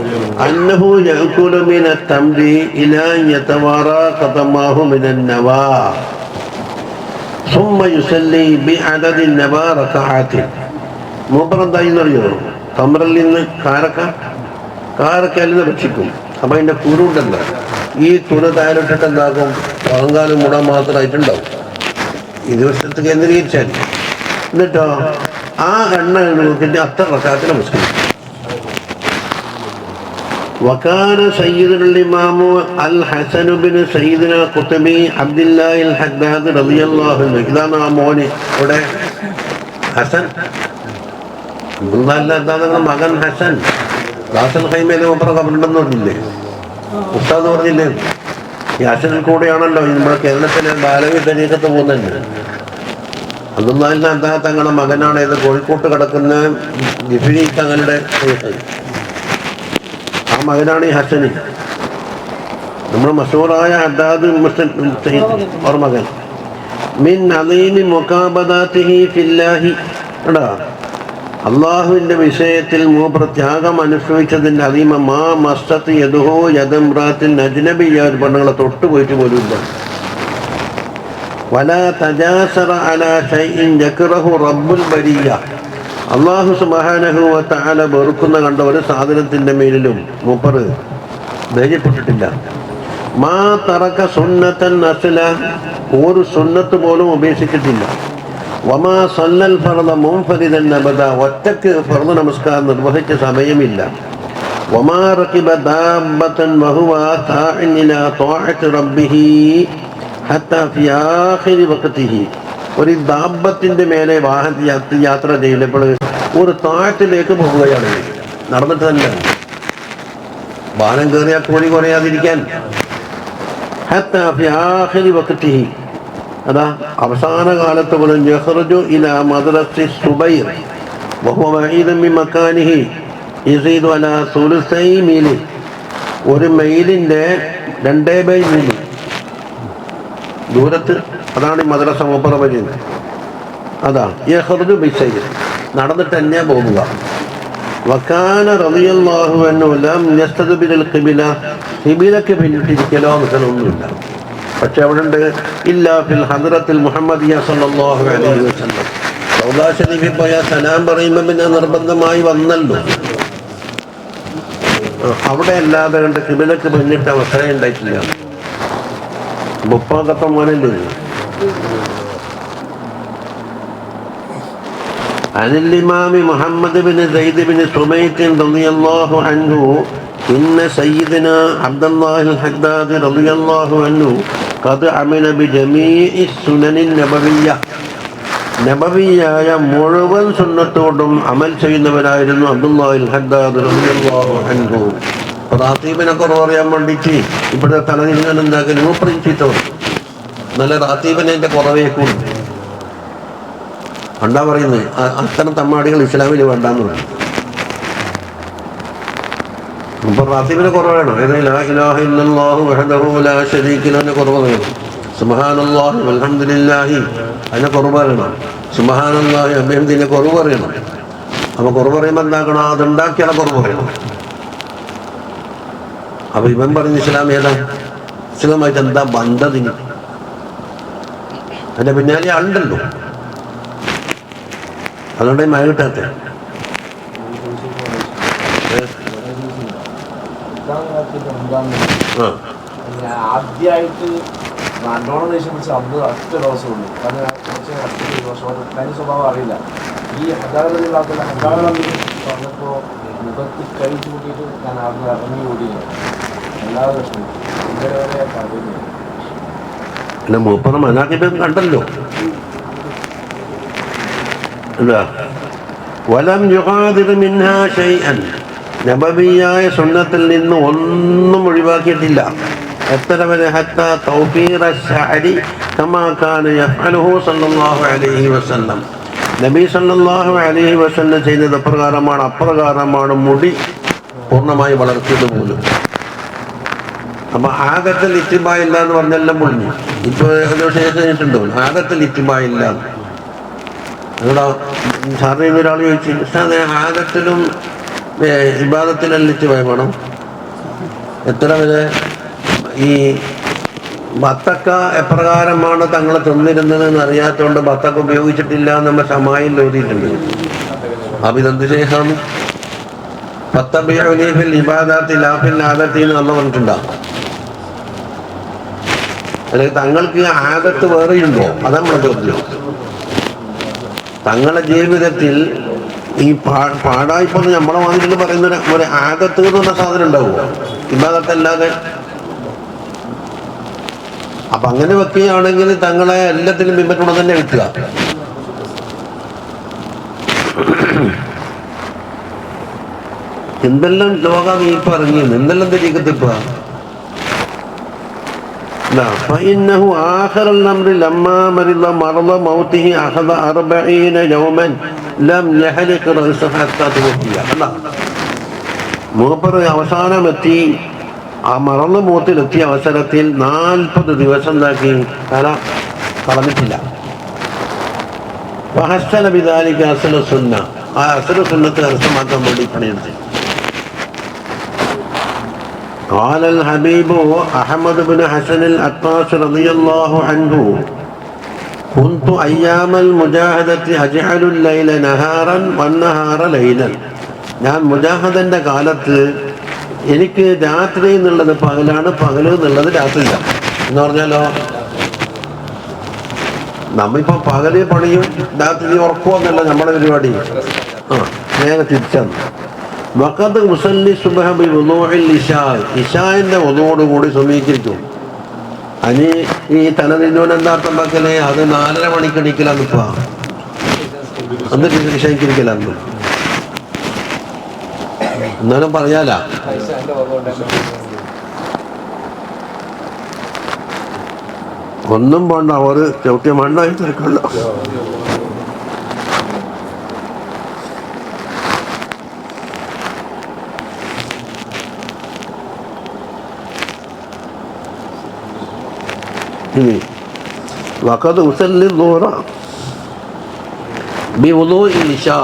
അന്നഹു യഅകുലു മിന തംരി ഇലാ യതവാറാ ഖതമാഹു മിന നവാ ثم يصلي بعدد النവാ റകഅത്ത്. മൂപ്പറെന്തായി എന്നറിയോ? തമ്രിൽ നിന്ന് കാരക്കല്ലിന്ന് ഭക്ഷിക്കും. അപ്പം അതിൻ്റെ കുരുണ്ടല്ലോ, ഈ തുര താരിട്ടിട്ട് എന്താക്കും? പഴങ്കാലം മുട മാത്രമായിട്ടുണ്ടാവും. ഇത് വർഷത്ത് കേന്ദ്രീകരിച്ചാൽ എന്നിട്ടോ ആ എണ്ണ നോക്കിയിട്ട് അത്ര റകഅത്ത് നമസ്കരിക്കും. وكان سيدنا الإمام الحسن بن سيدنا قطبي عبد الله الحداد رضي الله عنه. ഇതാണ് ആ മോന് ഇവിടെ ഹസൻ. മകൻ ഹസൻ റാസൽ ഖൈമയിലെ മൂപ്പറ കബറുണ്ടെന്ന് പറഞ്ഞില്ലേ, ഉസ്താദ് പറഞ്ഞില്ലേ? ഈ ഹസനിൽ കൂടെയാണല്ലോ നമ്മുടെ കേരളത്തിലെ ബാലവി തരീഖത്ത് പോകുന്നുണ്ട്. അബ്ദുല്ലാഹിൽ തങ്ങളുടെ മകനാണ്. ഇത് കോഴിക്കോട്ട് കിടക്കുന്ന ജിഫ്രി തങ്ങളുടെ ആ മകനാണ് ഈ ഹസനി. നമ്മുടെ മഷൂറായ ഹദ്ദാദ് ഓർ മകൻ. മിൻ അദീമി മുഖാബദാതിഹി ഫില്ലാഹി. എടാ, അള്ളാഹുവിൻ്റെ വിഷയത്തിൽ മൂപ്പർ ത്യാഗം അനുഭവിച്ചതിൻ്റെ അദീമ മാ മസ്തത്ത് യദുഹോ യദംറാത്തിൽ അജ്നബിയ, ഒരു പെണ്ണുങ്ങളെ തൊട്ടുപോയിട്ട് പോലും ഇല്ല. വലാ തജാസറ അലാ ഷൈഇൻ യക്റഹു റബ്ബുൽ ബരിയ. അള്ളാഹു സുബ്ഹാനഹു വ തആല വെറുക്കുന്ന കണ്ട ഒരു സാധനത്തിൻ്റെ മേലിലും മൂപ്പർ ധൈര്യപ്പെട്ടിട്ടില്ല. മാ തറക സുന്നത്തൻ അസ്ല, ഒരു സുന്നത്ത് പോലും ഉപേക്ഷിച്ചിട്ടില്ല. വമാ സല്ലൽ ഫർദ മുൻഫരിദൻ അബദ, ഒറ്റക്ക് ഫർദ് നമസ്കാരം നിർവഹിച്ച സമയമില്ല. വമാ റകിബ ദാബത്തൻ വഹുവ താഇൻ ഇലാ ത്വാഅത്തി റബ്ബിഹി ഹത്താ ഫി ആഖിരി വഖതിഹി. ഒരു ദാബത്തിൻ്റെ മേലെ വാഹനത്തിൽ യാത്ര ചെയ്യുമ്പോൾ ഒരു താഴത്തിലേക്ക് പോവുകയാണ്, നടന്നിട്ട് തന്നെ. വാഹനം കയറിയാൽ കോഴി കുറയാതിരിക്കാൻ. ഹത്താ ഫി ആഖിരി വഖതിഹി, അതാ അവസാന കാലത്ത് പോലും യഖ്റുജു ഇലാ മദ്റസി സുബൈർ വഹുവ ബഈദൻ മിൻ മക്കാനിഹി യസീദു അലാ സുലുസൈ മീൽ. ഒരു മൈലിൻ്റെ 2 മീൽ ദൂരത്ത്, അതാണ് ഈ മദ്രസ മൂപ്പറ വരുന്നത്. അതാ യഖ്റുജു ബിസൈർ, നടന്നിട്ട് തന്നെ പോകുക. വകാന റളിയല്ലാഹു അൻഹു ലം യസ്തദ്ബിൽ ഖിബ്ല, ഖിബ്ലക്ക് പിന്നിട്ടിരിക്കലോ ഒന്നുമില്ല. പക്ഷെ അവിടെ ഉണ്ട് ഇല്ലാ ഫിൽ ഹദ്റത്തിൽ മുഹമ്മദിയ സല്ലല്ലാഹു അലൈഹി വസല്ലം. റൗദ ശരീഫിൽ പോയാൽ സലാം പറയുമ്പോൾ പിന്നെ നിർബന്ധമായി വന്നല്ലോ. അവിടെ അല്ലാതെ കണ്ട് ഖിബ്ലക്ക് പിന്നിട്ട അവസരം ഉണ്ടായിട്ടില്ല. 30 മോനല്ലേ. عن الإمام محمد بن زيد بن سميت رضي الله عنه إن سيدنا عبد الله الحداد رضي الله عنه قد عمل بجميع السنن النبوية. നബവിയായ മുഴുവൻ സുന്നത്തോടും അമൽ ചെയ്യുന്നവരായിരുന്നു അബ്ദുല്ലാഹിൽ ഹദ്ദാദ് റളിയല്ലാഹു അൻഹു. റാത്തീബിനെ കുറവ് അറിയാൻ വേണ്ടിയിട്ട് ഇപ്പോഴത്തെ തലതിരിഞ്ഞാൽ എന്താക്കൽ ചീത്ത നല്ല റാത്തീബിനെ എൻ്റെ കുറവേക്കൂടും ഉണ്ടാ പറയുന്നത്. അത്തരം തമ്മാടികൾ ഇസ്ലാമിൽ വേണ്ടാന്ന് പറയും. അപ്പൊ റാത്തീബിനെ കുറവ് വേണം. ലാ ഇലാഹ ഇല്ലല്ലാഹു വഹ്ദഹു ലാ ശരീക ലഹു കുറവ് വേണം. സുബ്ഹാനല്ലാഹി വൽഹംദുലില്ലാഹി അതിനെ കുറവ് പറയണം. സുബ്ഹാനല്ലാഹി വബിഹംദിഹിനെ കുറവ് പറയണം. അപ്പൊ കുറവ് പറയുമ്പോൾ എന്താക്കണം? അതുണ്ടാക്കിയാൽ കുറവ് പറയണം. അപ്പൊ ഇവൻ പറഞ്ഞ ഇസ്ലാം ഏതാ? ഇസ്ലാമായിട്ട് എന്താ ബന്ധത്തിന്? അതിന്റെ പിന്നാലെ ആളുണ്ടല്ലോ, അതുകൊണ്ട് മഴ കിട്ടാത്ത. ആദ്യമായിട്ട് നല്ലോണം ദേഷ്യം പിടിച്ച അന്ന് ഒറ്റ ദിവസമുള്ളൂ. തനി സ്വഭാവം അറിയില്ല. ഈ പറഞ്ഞപ്പോ മുഖത്ത് കഴിച്ചു കൂട്ടിയിട്ട് ഞാൻ അന്ന് ഇറങ്ങി കൂടിയില്ല. എല്ലാ പ്രശ്നവും ഇന്നലെ വരെ പിന്നെ മൂപ്പറ മനാക്കിട്ട് കണ്ടല്ലോ. വലം യുഗാദിർ മിൻഹാ ശൈഅൻ, നബവിയായ സുന്നത്തിൽ നിന്ന് ഒന്നും ഒഴിവാക്കിയിട്ടില്ല. എത്ര വരെ? ഹത്താ തൗഫീറ ശഅരി കമാ കാന യഫ്അലുഹു സല്ലല്ലാഹു അലൈഹി വസല്ലം. നബി സല്ലല്ലാഹു അലൈഹി വസല്ലം ചെയ്തത് അപ്രകാരമാണ് മുടി പൂർണ്ണമായി വളർത്തിയത് പോലും. അപ്പൊ ആകത്തിൽ ഇത്തിബായില്ല എന്ന് പറഞ്ഞെല്ലാം പൊളിഞ്ഞു. ഇപ്പൊ ശേഷിട്ടുണ്ടോ? ആകത്തിൽ ഇത്തിബായില്ല. ഇവിടെ സാറിന് ഒരാൾ ചോദിച്ചു, ആകത്തിലും ഇബാദത്തിലും ഇത്തിബായി വേണം. എത്ര വരെ? ഈ ബത്തക്ക എപ്രകാരമാണ് തങ്ങളെ തിന്നിരുന്നതെന്ന് അറിയാത്തതുകൊണ്ട് ബത്തക്ക ഉപയോഗിച്ചിട്ടില്ല എന്ന് നമ്മൾ ഷമായിൽ ഓതിയിട്ടുണ്ട്. അപ്പൊ ഇതെന്ത് ശേഷമാണ്? ഫത്തബിഉനി ഇബാദത്തി ലാ ഫിൽ ആദത്തി എന്ന് നമ്മൾ പറഞ്ഞിട്ടുണ്ടാകും. അല്ലെങ്കിൽ തങ്ങൾക്ക് ആദത്ത് വേറെയുണ്ടോ? അതാണ് നമ്മുടെ ചോദ്യം. തങ്ങളുടെ ജീവിതത്തിൽ ഈ പാടായിപ്പോ നമ്മളെ വാങ്ങിയിട്ട് പറയുന്ന ഒരു ആദത്ത് എന്ന് പറഞ്ഞ സാധനം ഉണ്ടാവുമോ? ഇബാദത്തല്ലാതെ. അപ്പൊ അങ്ങനെ വെക്കുകയാണെങ്കിൽ തങ്ങളെ എല്ലാത്തിലും ബിംബത്തോടെ തന്നെ വെക്കുക. എന്തെല്ലാം ലോകം ഈ പറഞ്ഞു, എന്തെല്ലാം തിരികത്തിപ്പ. فإنه آخر الأمر لما مرض موته أخذ 40 يوما لم يحلق رأسه حتى توفي. മൂപ്പർ അവസാനമെത്തി, ആ മറന്ന് മൂത്തിലെത്തിയ അവസരത്തിൽ 40 ദിവസം എന്താക്കി? തല കളഞ്ഞിട്ടില്ല. വഹസ്സന ബിദാലിക അസ്ലു സുന്ന, ആ അസ്ലു സുന്നത്തെ അർത്ഥമാക്കാൻ വേണ്ടി പണിയെടുത്തു. قال الحبيب أحمد بن حسن الأطاس رضي الله عنه كنت أيام المجاهدة أجعل الليل نهارا والنهار ليلا. ഞാൻ മുജാഹദന്റെ കാലത്ത് എനിക്ക് രാത്രി എന്നുള്ളത് പകലാണ്, പകല് എന്നുള്ളത് രാത്രിയാണ് എന്ന് പറഞ്ഞാലോ. നമ്മിപ്പോ പകല് പണിയും രാത്രി ഉറക്കുമെന്നല്ല നമ്മുടെ പരിപാടി. നേരെ തിരിച്ചാണ്. വഖദ് മുസല്ലി സുബ്ഹ ബി വുളൂഇൽ ഇശാ, ഇശാന്റെ ഒന്നോടുകൂടി സമീകരിക്കും. അനി ഈ തലതിന്നോൻ എന്താർത്ഥം വെക്കലേ? അത് 4:30 മണിക്ക് എണീക്കലാന്ന്. ഇപ്പൊ എന്നിട്ട് ഇശാക്കിരിക്കലാന്ന്. എന്നാലും പറയാല ഒന്നും വേണ്ട, അവർ ചവിട്ടിയ മണ്ണായി തിരക്കല്ല. വഖദ് ഉസല്ലി ദുഹ്റ ബിവുളൂഇൽ ഇശാ,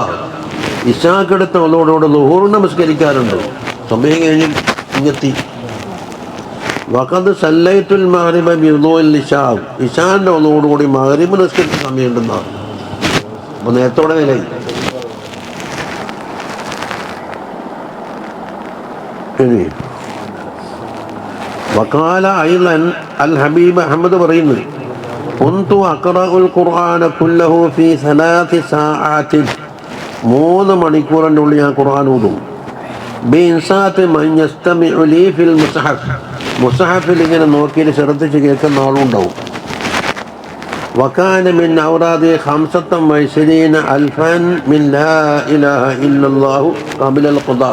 ഇശാക്കെടുത്ത ഒന്നോടുകൂടെ ളുഹൂർ നമസ്കരിക്കാറുണ്ട്. സമയം കഴിഞ്ഞ് ഇങ്ങെത്തി. വഖദ് സല്ലൈത്തുൽ മഗ്രിബ ബിവുളൂഇൽ ഇശാ, ഇശാന്റെ ഒന്നോടുകൂടി മഗ്രിബ് നിസ്കരിച്ച സമയമുണ്ടെന്നാണ്. അപ്പോൾ നേരത്തോടെ വിലയി. വഖാല അയ്ളൻ അൽ ഹബീബ് അഹ്മദ് പറയുന്നു, കുന്തു അഖറഉൽ ഖുർആന കുല്ലഹു ഫീ 3 സഅാതിൻ, 3 മണിക്കൂറിൻ്റെ ഉള്ളിൽ ഞാൻ ഖുർആൻ ഓതും. ബിഇൻസാത്തി മൻ യസ്തമിഉ ലീ ഫിൽ മുസ്ഹഫ്, മുസ്ഹഫിൽ ഇങ്ങനെ നോക്കിയിട്ട് ശ്രദ്ധിച്ച് കേൾക്കുന്ന ആളും ഉണ്ടാവും. വകാന മിൻ ഔറാദി 25,000 മിൻ ലാ ഇലാഹ ഇല്ലല്ലാഹു ഖബല അൽ ഖദാ,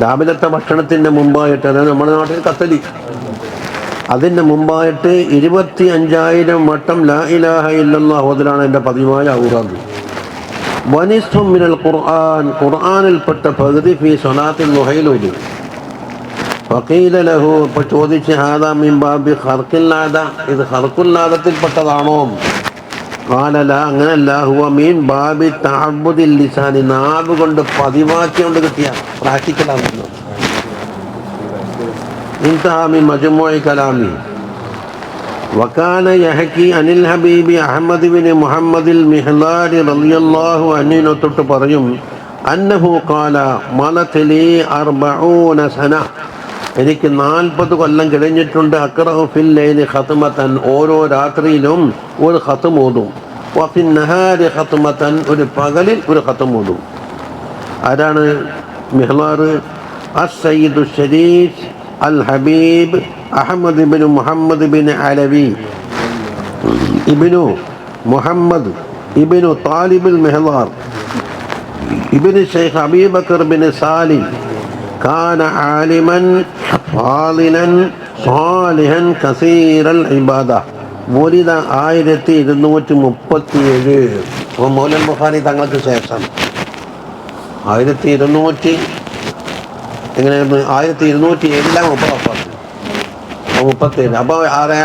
രാവിലത്തെ ഭക്ഷണത്തിൻ്റെ മുമ്പായിട്ട്, അതായത് നമ്മുടെ നാട്ടിൽ കത്തലി, അതിൻ്റെ മുമ്പായിട്ട് 25,000 വട്ടം ലാ ഇലാഹ ഇല്ലല്ലാഹ് ഓതലാണ് എൻ്റെ പതിവായ ഔറാദ്. വനിസ്ഫും മിനൽ ഖുർആൻ, ഖുർആനിൽപ്പെട്ട പകുതി ഫീ സ്വലാത്തിൽ ളുഹയിലൂതി. ഫഖീല ലഹു, ഇപ്പോൾ ചോദിച്ച് ഹാദാ മിൻ ബാബി ഖർഖിൽ ആദ, ഇത് ഖർഖുൽ ആദത്തിൽപ്പെട്ടതാണോ? ഖാല ലാ, അങ്ങനല്ല, ഹുവ മീൻ ബാബി തഅബ്ബുദിൽ ലിസാനി, നാവ് കൊണ്ട് പതിവാക്കിക്കൊണ്ട് കിട്ടിയ പ്രാക്ടിക്കലാണല്ലോ. انتهى من مجموع كلامه. وكان يحكي عن الحبيب أحمد بن محمد المحلار رضي الله عنه തൊട്ട് പറയും أنه قال مضت لي 40 سنة, എനിക്ക് 40 കൊല്ലം കഴിഞ്ഞിട്ടുണ്ട്. അഖ്റഉ ഫിൽ ലൈലി ഖത്മതൻ, ഓരോ രാത്രിയിലും ഒരു ഖത്ം ഓതും. വഫിൻ നഹാരി ഖത്മതൻ, ഒരു പകലിൽ ഒരു ഖത്ം ഓതും. ആരാണ് മിഹ്ലാർ? അസ്സയ്യിദു ശരീഫ് അൽ ഹബീബ് അഹമ്മദ് ഇബ്നു മുഹമ്മദ് ബിൻ അലവി ഇബ്നു മുഹമ്മദ് ഇബ്നു താലിബുൽ മിഹ്ലാർ ഇബ്നു ശൈഖ് അബീബക്കർ ബിൻ സാലിം കാന ആലിമൻ ഫാളിലൻ സാലിഹൻ കസീറൽ ഇബാദ. വുലിദ 1237, മൗലൽ ബുഖാരി തങ്ങൾക്ക് ശേഷം 1200 എങ്ങനെയായിരുന്നു 1207 37. അപ്പോൾ ആരെ?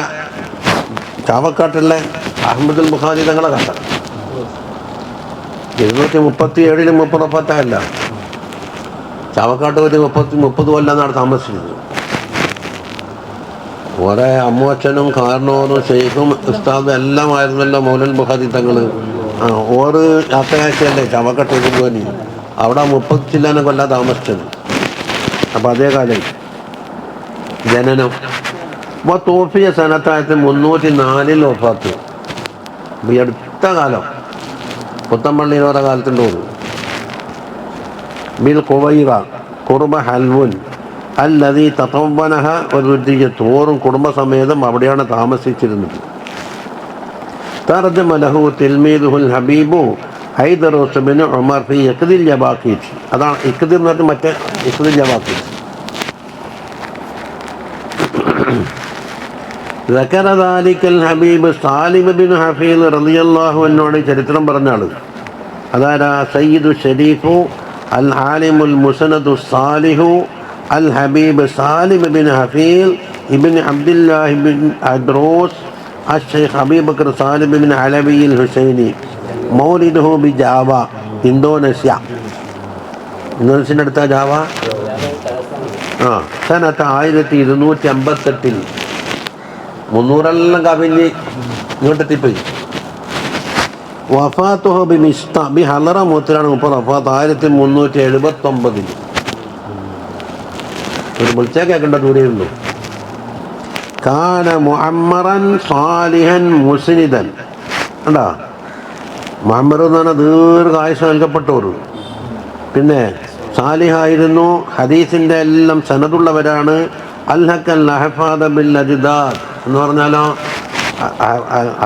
ചാവക്കാട്ടുള്ള അഹമ്മദുൽ ബുഖാരി തങ്ങളെ കണ്ട 237 മുപ്പത്തല്ല. ചാവക്കാട്ട് ഒരു 30 കൊല്ലം എന്നാണ് താമസിച്ചിരുന്നത്. ഓരോ അമ്മൂച്ചനും കാരണവരും ഷെയ്ഖും ഉസ്താദും എല്ലാം ആയിരുന്നല്ലോ മൗലൽ ബുഖാരി തങ്ങൾ. ഓറ് യാത്രയാഴ്ചയല്ലേ ചാവക്കാട്ടേക്ക് പോയി, അവിടെ 30 ചില്ലാനെ കൊല്ലം താമസിച്ചത്. അപ്പം അതേ കാലം ജനനം. അപ്പോൾ തോഫിയ സനത്തായത്ത് 304 വഫാത്ത്. ഈ അടുത്ത കാലം പുത്തമ്പള്ളിയിൽ ഓരോ കാലത്തുണ്ട് തോന്നുന്നു. ബിൽ കുവൈറ കുർബ ഹൽവുൻ അല്ലദീ തതവ്വനഹ വറുദ്ദിയത്ത്, ഓറും കുടുംബസമേതം അവിടെയാണ് താമസിച്ചിരുന്നത്. തർജമ ലഹു തിൽമീദുൽ ഹബീബു ഹൈദറൂസ് ബിൻ ഉമർ ഫി ഇഖ്ദിൽ ജബാഖീത്ത്. അതാണ് ഇഖ്ദിർ എന്ന് പറഞ്ഞാൽ മറ്റേ ഇഖ്ദിൽ ജബാഖീത്ത്. ذكر ذلك الحبيب സാലിം ബിൻ ഹഫീൽ റളിയല്ലാഹു അൻഹു ചരിത്രം പറഞ്ഞ ആള്. അതാരാ? സയ്യിദു ഷരീഫു അൽ ആലിമുൽ മുസ്നദു സാലിഹു അൽ ഹബീബ് സാലിം ബിൻ ഹഫീൽ ഇബ്ൻ അബ്ദുല്ലാഹി ബിൻ അദ്റൂസ് അഷ്ശൈഖ് അബൂബക്കർ സാലിം ബിൻ അലവി അൽ ഹുസൈനി. മൗലിദുഹു ബി ജാവ, ഇന്തോനേഷ്യ. ഇന്തോനേഷ്യൻ്റെ അടുത്ത ജാവ. സനത്ത് 1258 300 കവിഞ്ഞ് ഇങ്ങോട്ടെത്തിപ്പോയി. വഫാത്തുഹു ബി മിസ്ത ബി ഹലറ മൂത്തിലാണ് വഫാത്ത് 1379. ഒരു വിളിച്ചാൽ കേൾക്കേണ്ട ദൂരേ ഉള്ളൂ. കാന മുഅമ്മറൻ സാലിഹൻ മുസ്നിദൻ. കണ്ടാ, മുഅമ്മർ എന്ന് പറഞ്ഞാൽ ദീർഘായുസ് നൽകപ്പെട്ടവർ. പിന്നെ സാലിഹായിരുന്നു, ഹദീസിൻ്റെ എല്ലാം സനദുള്ളവരാണ്. അൽഹക്കൽ അഹ്ഫാദ ബിൽ അജ്ദാദ് എന്ന് പറഞ്ഞാലോ,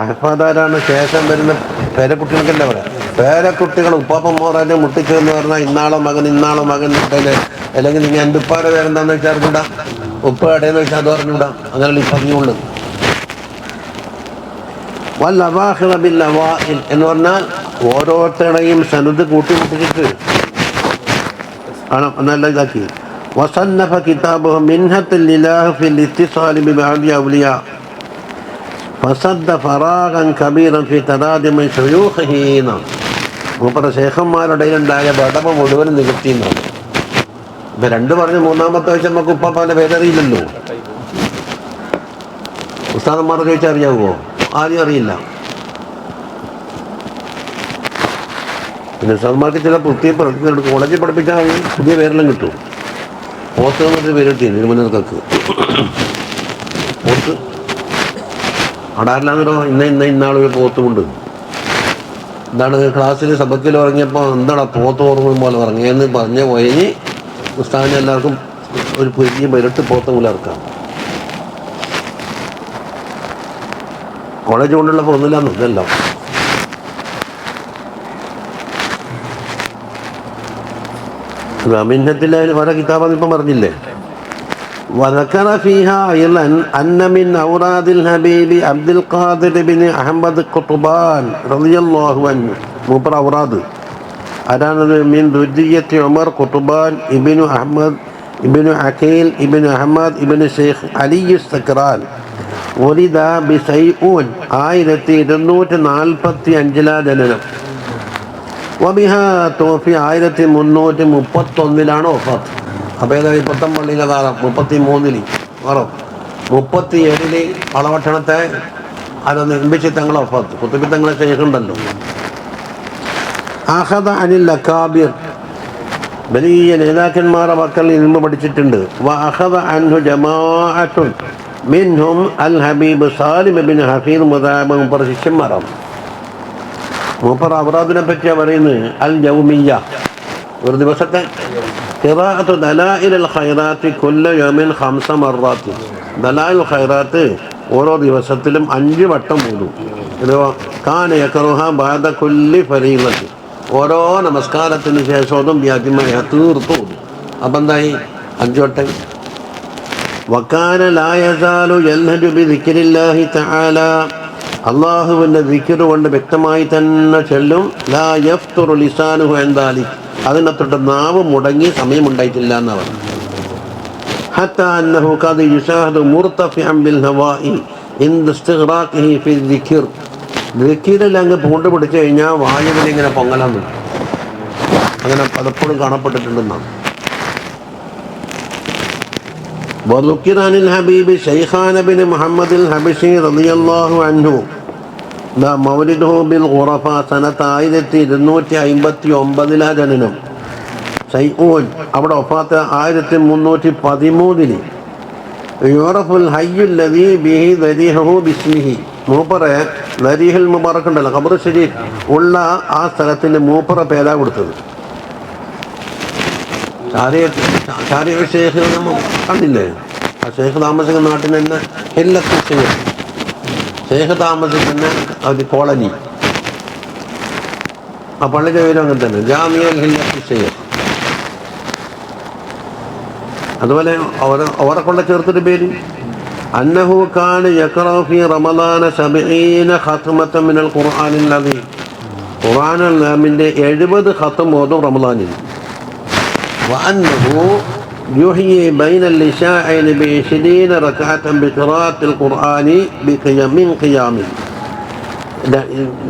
അഹ്ഫാദാരാണ്? ശേഷം വരുന്ന പേരക്കുട്ടികൾക്കല്ലേ പറയാം. പേരക്കുട്ടികൾ ഉപ്പാപ്പന്മാരെ മുട്ടിച്ചെന്ന് പറഞ്ഞാൽ ഇന്നാളെ മകൻ അല്ലെങ്കിൽ നിങ്ങൾ എൻ്റെ ഉപ്പാടെ പേരെന്താണെന്ന് വെച്ചാൽ അറിഞ്ഞൂടാ, ഉപ്പ എടേന്ന് വെച്ചാൽ അത് പറഞ്ഞൂടാ. അങ്ങനെ ഈ പറഞ്ഞുകൊണ്ട് വൽ ബിൽ അവാഇൽ എന്ന് പറഞ്ഞാൽ ഓരോരുത്തരുടെയും സനദ് കൂട്ടിമുട്ടിച്ചിട്ട് ആണ് എന്നല്ല ഇതാക്കി. വസന്നഫ കിതാബുഹു മിൻഹത്തുൽ ഇലാഹ് ഫിൽ ഇത്തിസാലി ബിബഅദി ഔലിയാ ഫസദ്ദ ഫറാഗൻ കബീറൻ ഫി തറാദിമി ശുയൂഖിഹി. മൂപ്പറ ശേഖന്മാരുടെ ഉണ്ടായ ബടമ മുഴുവനും നികത്തിയെന്നാണ്. ഇപ്പം 2 പറഞ്ഞ് 3-ാമത്തെ വെച്ച് നമുക്ക് ഉപ്പാപ്പാൻ്റെ പേരറിയില്ലല്ലോ. ഉസ്താദന്മാരെ ചോദിച്ചാൽ അറിയാവുമോ? ആരും അറിയില്ല. പിന്നെ ഉസ്താദന്മാർക്ക് ചില പ്രത്യേക കോളേജിൽ പഠിപ്പിച്ചാൽ പുതിയ പേരെല്ലാം കിട്ടും. പോത്ത് എന്നൊരു പേര് കിട്ടി തിരുവനന്തപുരത്തേക്ക്. പോത്ത് അടാറിലാന്നോ ഇന്നാളൊരു പോത്തുമുണ്ട്. എന്താണ് ക്ലാസ്സിൽ സബക്കിൽ ഉറങ്ങിയപ്പോൾ എന്താണ് പോത്ത് ഓർമ്മ പോലെ ഉറങ്ങിയെന്ന് പറഞ്ഞ് പോയി ഉസ്താദിനെ എല്ലാവർക്കും ഒരു പുതിയ പേരിട്ട് പോത്ത് പുലർക്കാം. കോളേജ് കൊണ്ടുള്ളപ്പോൾ ഒന്നുമില്ലാന്ന് ഇതല്ലോ. മിന്നത്തിലെ ഓരോ കിതാബ് ഇപ്പം പറഞ്ഞില്ലേ. وذكر فيها أيضا أن من أوراد الحبيب عبد القادر بن أحمد قطبان رضي الله عنه മൂപ്പർ ഔറാദ് ആരാണത്? മിൻ ദുരിയത്തി ഉമർ ഖുത്ബാൻ ഇബ്നു അഹ്മദ് ഇബ്നു അഖീൽ ഇബ്നു അഹ്മദ് ഇബ്നു ഷെയ്ഖ് അലി സക്രാൻ ഒലിദ ബിസൈഊൻ 1245 ജനനം. വബിഹ തോഫി 1331 വഫാത്ത്. അപ്പോൾ ഏതായി പുത്തമ്പള്ളിയിലെ കാലം 33 മാറും 37 വളഭക്ഷണത്തെ അത് നിർമ്മിച്ച് തങ്ങളെ വഫാത്ത്. കുത്തുബി തങ്ങളെ ഷെയ്ഖുണ്ടല്ലോ. അഖദ അനിൽ അക്കാബിർ, വലിയ നേതാക്കന്മാരുടെ മക്കൾ ഇൽമ പഠിച്ചിട്ടുണ്ട്. വ അഖദ അൻഹു ജമാഅത്തുൻ മിൻഹും അൽ ഹബീബ് സാലിം ബിൻ ഹഫീർ മുദാബ് മൂപ്പർ ശിഷ്യന്മാരാണ്. മൂപ്പർ ഔറാദിനെ പറ്റിയാണ് പറയുന്നത്. അൽ യൗമിയ്യ, ഒരു ദിവസത്തെ ഖിറാഅത്തു ദലായിലുൽ ഖൈറാത്ത് കുല്ല യൗമിൻ 5 മർറാത്ത്. ദലായിലുൽ ഖൈറാത്ത് ഓരോ ദിവസത്തിലും 5 വട്ടം ഓതും. ഇത് കാന യഖറുഹ ബഅദ കുല്ലി ഫരീളത്ത്, ഓരോ നമസ്കാരത്തിന് ശേഷവും വ്യാജ്യമായ തീർത്തു. അപ്പം എന്തായി? 5 വട്ടം. വക്കാന ലാ യസാലു യൽഹജു ബിദിക്രില്ലാഹി തആല, അള്ളാഹുവിൻ്റെ ദിക്ർ കൊണ്ട് വ്യക്തമായി തന്നെ ചൊല്ലും. ലാ യഫ്തുറു ലിസാനുഹു അൻ ദാലിക്, അതിനെ തൊട്ട് നാവ് മുടങ്ങി സമയമുണ്ടായിട്ടില്ല എന്നാണ് പറഞ്ഞത്. ഹത്താ അന്നഹു ഖദ് യുശാഹദു മുർതഫിഅൻ ബിൽ ഹവാഇ ഇൻദ ഇസ്തിഗ്റാഖിഹി ഫി ദിക്ർ, ദിക്റിൽ അങ്ങ് പൂണ്ട് പിടിച്ചു കഴിഞ്ഞാൽ വായുവിൽ ഇങ്ങനെ പൊങ്ങലാന്ന്, അങ്ങനെ പലപ്പോഴും കാണപ്പെട്ടിട്ടുണ്ടെന്നാണ്. وذكر عن الحبيب شيخان بن محمد الحبشي رضي الله عنه മൗലിദുഹു ബിൽ ഖുറഫ സനത്ത് 1259 ജനനം. സൈഊൻ, അവിടെ വഫാത്ത് 1313. യുറഫുൽ ഹയ്യുൽ ലദീ ബിഹി ദരീഹു ബിസ്മിഹി, മൂപ്പറെ ദരീഹുൽ മുബാറക് ഉണ്ടല്ലോ ഖബർ ശരീഫ് ഉള്ള ആ സ്ഥലത്തിൻ്റെ മൂപ്പറെ പേരാ കൊടുത്തത്. ഷേഖ് നമ്മൾ കണ്ടില്ലേ? ആ ഷേഖ് താമസിക്കുന്ന നാട്ടിൽ തന്നെ ഹില്ലത്ത് ഷേഖ്, ഷേഖ് താമസിക്കുന്ന ഒരു കോളനി, ആ പള്ളിയുടെ പേരും അങ്ങനെ തന്നെ, ജാമിയൽ ഹില്ലത്ത് ഷേഖ്. അതുപോലെ അവരെ കൊണ്ട് ചേർത്തൊരു പേര് അന്നഹു കാന യഖറഉ ഫീ റമളാന 70 ഖത്മത്തൻ മിനൽ ഖുർആനിൽ അദീം, ഖുർആനുൽ അദീമിൻ്റെ 70 ഖത്ം ഓതും റമളാനിൽ. وأنه يحيي بين العشاءين ب20 ركعة بقراءة القرآن من قيام.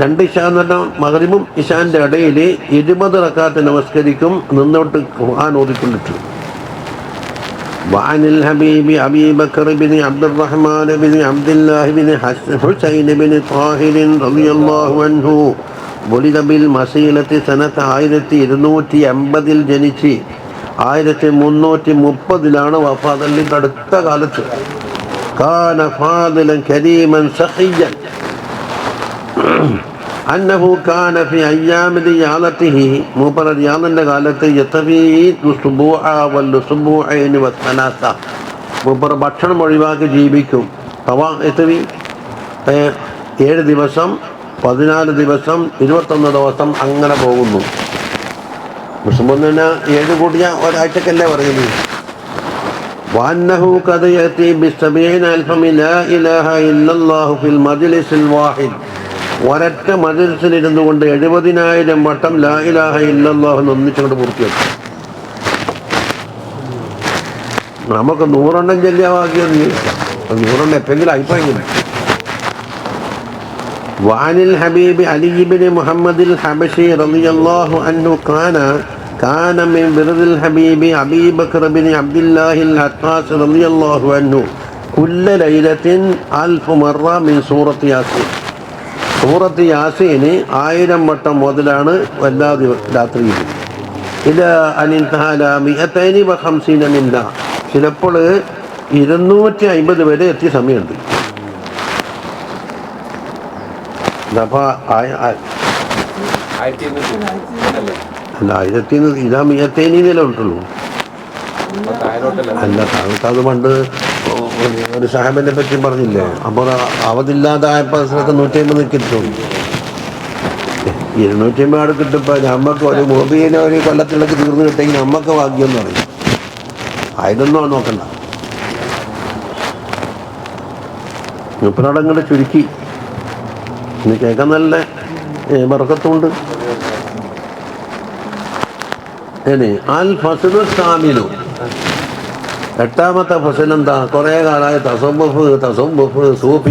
2 ഇശാ എന്ന് പറഞ്ഞാൽ മഗ്രിബും ഇശാൻ്റെ ഇടയിൽ 20 റക്അത്ത് നമസ്കരിക്കും, നിന്നോട്ട് ഖുർആൻ ഓതിക്കൊണ്ടിട്ടു. وعن الحبيب أبي بكر بن عبد الرحمن بن عبد الله بن حسين بن طاهر رضي الله عنه ولد بالمسيلة سنة 1280 ജനിച്ച് 1330 വഫാത്ത്. അടുത്ത കാലത്ത്. കാന ഫാദിലൻ കരീമൻ സഖിയ്യൻ അന്നഹു കാന ഫി അയ്യാമി റിയാദത്തിഹി, മൂപ്പർ റിയാദിൻ്റെ കാലത്ത് യതഫീദു സുബൂഅ വൽ സുബൂഅൈനി വസ്സലാസ, മൂപ്പർ ഭക്ഷണം ഒഴിവാക്കി ജീവിക്കും. 7 ദിവസം 14 ദിവസം 21 ദിവസം അങ്ങനെ പോകുന്നു. മുസ്ലിം 7 കൂടിയ ഒരാഴ്ചക്കല്ലേ പറയുന്നത്. وأنه قد يأتي ب70 ألف من لا إله إلا الله في المجلس الواحد, ഒരൊറ്റ മജ്‌ലിസിലിരുന്നു കൊണ്ട് 70,000 വട്ടം ലാ ഇലാഹ ഇല്ലല്ലാഹ് ഒന്നിച്ചുകൊണ്ട് പൂർത്തിയാക്കും. നമുക്ക് 100 ചൊല്ലിയാവാക്കിയത് 100 എപ്പെങ്കിലും അഭിപ്രായം. وعن الحبيب علي بن محمد الحبشي رضي الله عنه كان من برد الحبيب أبي بكر بن عبد الله العطاس رضي الله عنه كل ليلة 1000 مرة من سورة ياسين. സൂറത്ത് യാസീന് 1000 വട്ടം മുതലാണ് എല്ലാ രാത്രിയിൽ. ഇത് അനിൻതഹാല 250 മിന്ന, ചിലപ്പോൾ 250 വരെ എത്തിയ സമയമുണ്ട്. അപ്പോൾ അല്ല 1000 ഇതാ 200 ഉള്ളൂ. അല്ല അത് പണ്ട് ഒരു സാഹിബിനെ പറ്റി പറഞ്ഞില്ലേ, അപ്പോൾ അവധില്ലാതായപ്പോൾ 150 നിൽക്കിട്ടുള്ളൂ. 250 കിട്ടുമ്പോൾ നമുക്ക് ഒരു മൊബൈലിനെ ഒരു കൊല്ലത്തിലേക്ക് തീർന്നു കിട്ടെങ്കിൽ നമുക്ക് ഭാഗ്യം എന്ന് പറയും. അതിലൊന്നും നോക്കണ്ട. മുപ്പതടങ്ങടെ ചുരുക്കി ഇന്ന് കേൾക്കാൻ നല്ല ബർക്കത്തുണ്ട്. അൽ ഫസ്ലു സാമിനു, 8ാമത്തെ ഫസൽ എന്താ? കുറേ കാലമായി തസവ്വുഫ് സൂഫി